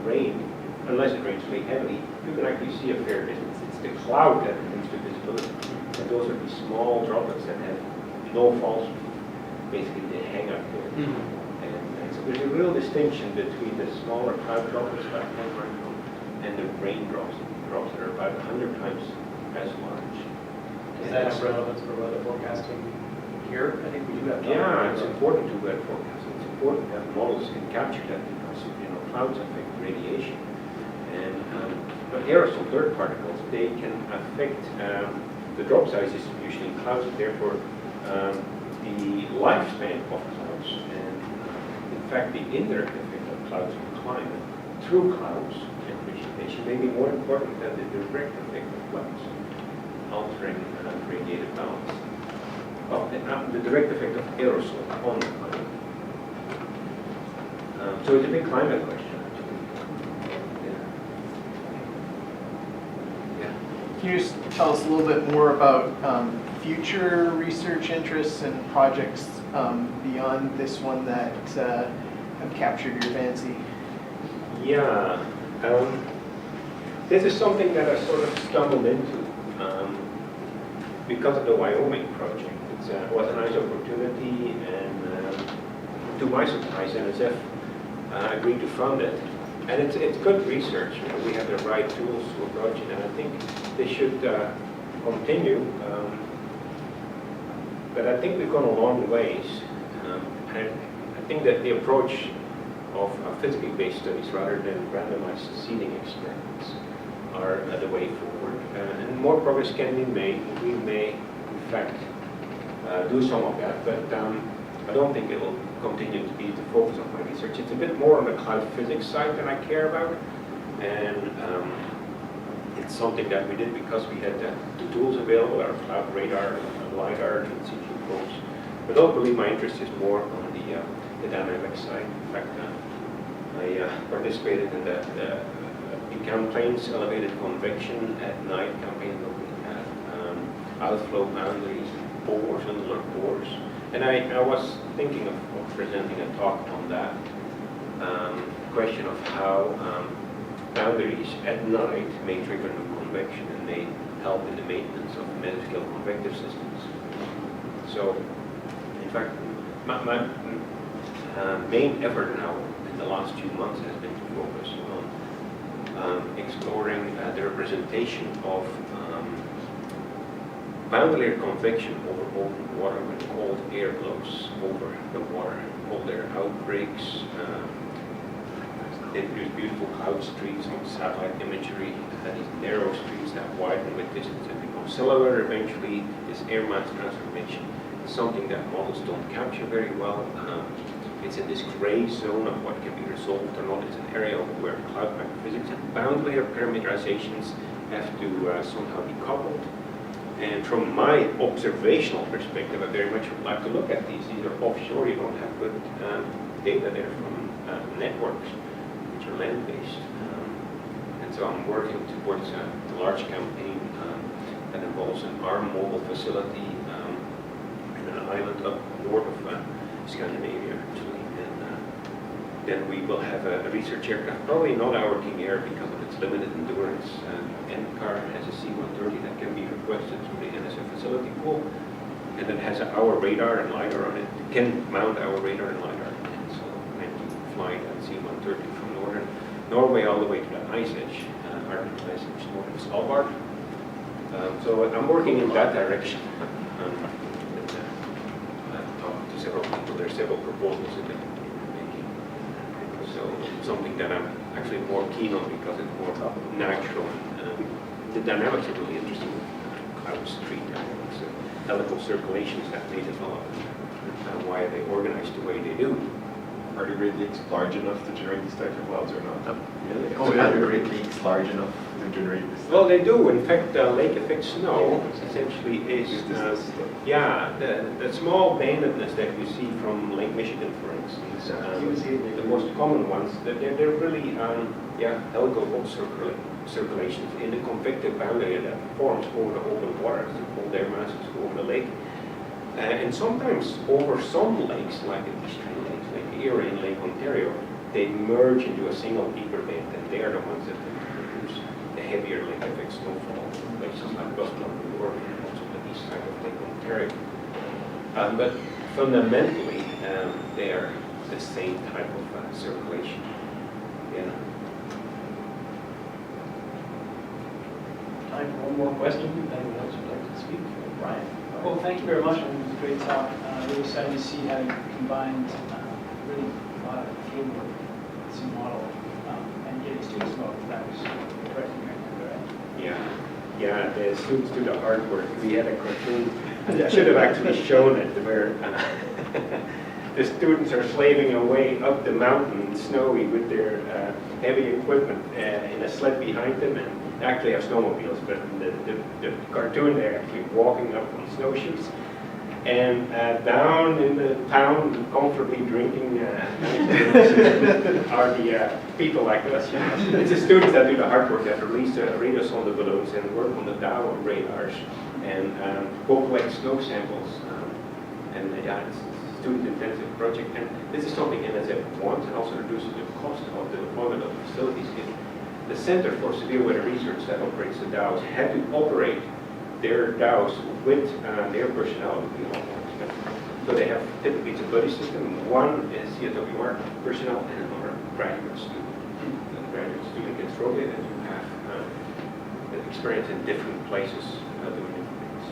Rain, unless it rains really heavily, you can actually see a fair distance. It's the cloud that brings the visibility. And those are these small droplets that have no fall speed. Basically, they hang up there. And so there's a real distinction between the smaller cloud droplets like and the raindrops that are about 100 times as large. Does that have relevance for weather forecasting here? I think we do have. Yeah, it's important to weather forecasting. It's important that models can capture that because clouds affect radiation, and but aerosol dirt particles, they can affect the drop size distribution in clouds, and therefore the lifespan of clouds, and in fact the indirect effect of clouds on climate through clouds and precipitation may be more important than the direct effect of clouds altering radiative balance. Well, the direct effect of aerosol on the climate. So it's a big climate question, actually. Yeah. Can you just tell us a little bit more about future research interests and projects beyond this one that have captured your fancy? Yeah. This is something that I sort of stumbled into because of the Wyoming project. It was a nice opportunity, and to my surprise, NSF agreed to fund it. And it's good research. We have the right tools to approach it, and I think they should continue. But I think we've gone a long ways. I think that the approach of physically based studies rather than randomized seeding experiments are the way forward. And more progress can be made. We may, in fact, do some of that, but I don't think it will continue to be the focus of my research. It's a bit more on the cloud physics side that I care about, and it's something that we did because we had the tools available, our cloud radar, LiDAR, and CG probes. But ultimately, my interest is more on the dynamic side. In fact, I participated in the Buchanan Plains elevated convection at night campaign looking at outflow boundaries, pores, insular pores. And I was thinking of presenting a talk on that question of how boundaries at night may trigger new convection and may help in the maintenance of mesoscale convective systems. So, in fact, my main effort now in the last few months has been to focus on exploring the representation of boundary layer convection over open water when cold air blows over the water. Cold air outbreaks. They produce beautiful cloud streets on satellite imagery. These narrow streets that widen with distance and become cellular eventually. This air mass transformation is something that models don't capture very well. It's in this gray zone of what can be resolved or not. It's an area where cloud physics and boundary layer parameterizations have to somehow be coupled. And from my observational perspective, I very much would like to look at these. These are offshore. You don't have good data there from networks, which are land-based. And so I'm working towards a large campaign that involves an armed mobile facility in an island up north of Scandinavia, actually. And then we will have a research aircraft, probably not our King Air because of its limited endurance. NCAR has a C-130 that can be requested through the NSF facility pool, and it has our radar and LiDAR on it. It can mount our radar and LiDAR, and so I'm flying that C-130 from northern Norway all the way to the ice edge, Arctic ice edge north of Svalbard. So I'm working in that direction. I've talked to several people. There are several proposals in the making. So something that I'm actually more keen on because it's more natural. The dynamics are really interesting. Cloud street dynamics, helical circulations that may develop, why are they organized the way they do. Are the Great Lakes large enough to generate these types of clouds or not? Really? Oh, yeah, the Great Lakes large enough to generate this? Well, they do. In fact, lake effect snow essentially is, yeah, the small bandedness that you see from Lake Michigan, for instance, the most common ones, they're really, helical circulations in the convective boundary that forms over the open water as the cold air masses go over the lake. And sometimes over some lakes, like the Eastern Lakes, Lake Erie and Lake Ontario, they merge into a single deeper band, and they are the ones that produce the heavier lake effect snowfall in places like Buffalo, New York, and also the east side of Lake Ontario. But fundamentally, they are the same type of circulation. Yeah. Time for one more question. Anyone else would like to speak? Brian? Well, thank you very much. It was a great talk. Really excited to see how you combined really a lot of field work with this model and getting students involved. That was correct. Yeah, the students do the hard work. We had a cartoon, I should have actually shown it, where the students are slaving away up the mountain, snowy, with their heavy equipment in a sled behind them, and actually have snowmobiles, but in the cartoon they're actually walking up on snowshoes. And down in the town, comfortably drinking are the people like us. It's the students that do the hard work, that release radio sonde balloons and work on the Dow radars and go collect snow samples. It's a student-intensive project. And this is something NSF wants, and also reduces the cost of the deployment of facilities. The Center for Severe Weather Research that operates the Dows had to operate their Dows with their personnel. So they have, typically it's a buddy system. One is CWR personnel and another graduate student. The graduate student gets rotated, and you have experience in different places doing different things.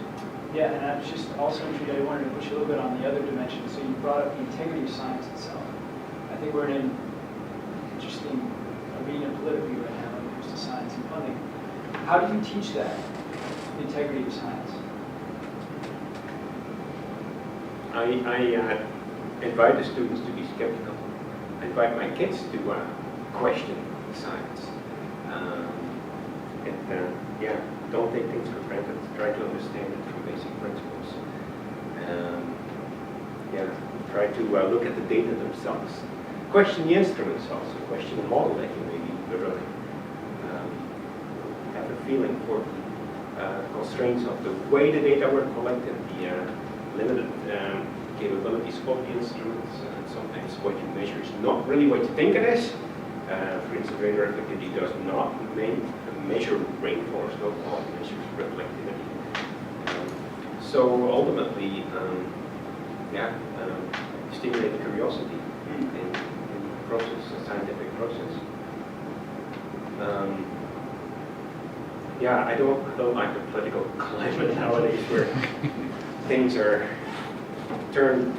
Yeah, and I was just also intrigued. I wanted to push you a little bit on the other dimension. So you brought up the integrity of science itself. I think we're in an interesting arena politically right now when it comes to science and funding. How do you teach that, the integrity of science? I invite the students to be skeptical. I invite my kids to question science. Don't take things for granted. Try to understand it from basic principles. Try to look at the data themselves. Question the instruments also. Question the model that you may be running. Have a feeling for constraints of the way the data were collected, the limited capabilities of the instruments. Sometimes what you measure is not really what you think it is. For instance, radar activity does not measure rainfall or snowfall, it measures reflectivity. So ultimately, stimulate curiosity in the process, a scientific process. Yeah, I don't like the political climate nowadays where things are turned,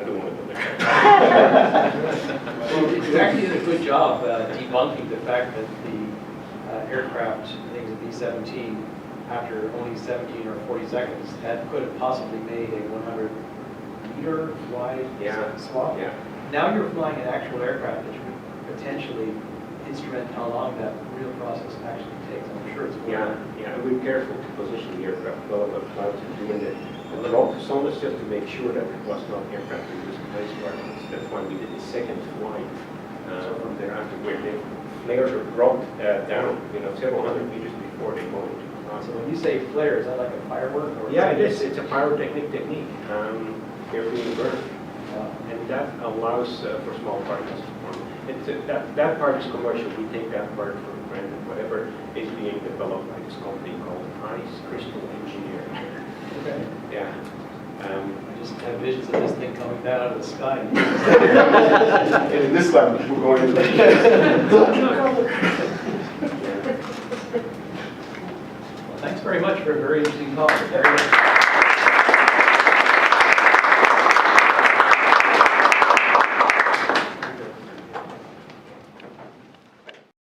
I don't want to go there. Well, you actually did a good job debunking the fact that the aircraft, I think it was a B-17, after only 17 or 40 seconds, could have possibly made a 100-meter wide Yeah. swath. Yeah. Now you're flying an actual aircraft that you could potentially instrument how long that real process actually takes. I'm sure it's more. Yeah, we're careful to position the aircraft well enough pilots are doing it. And then also just to make sure that it was not aircraft we was place partners. That's why we did the second flight from there after where the flares are brought down, several hundred meters before they go into the So when you say flare, is that like a firework? Or Yeah, it is. It's a pyrotechnic technique. They're being burned. And that allows for small particles to form. That part is commercial. We take that part for granted. Whatever is being developed by this company called Ice Crystal Engineering. Okay. Yeah. I just have visions of this thing coming down out of the sky. And in this lab, we're going into Well, thanks very much for a very interesting talk. Very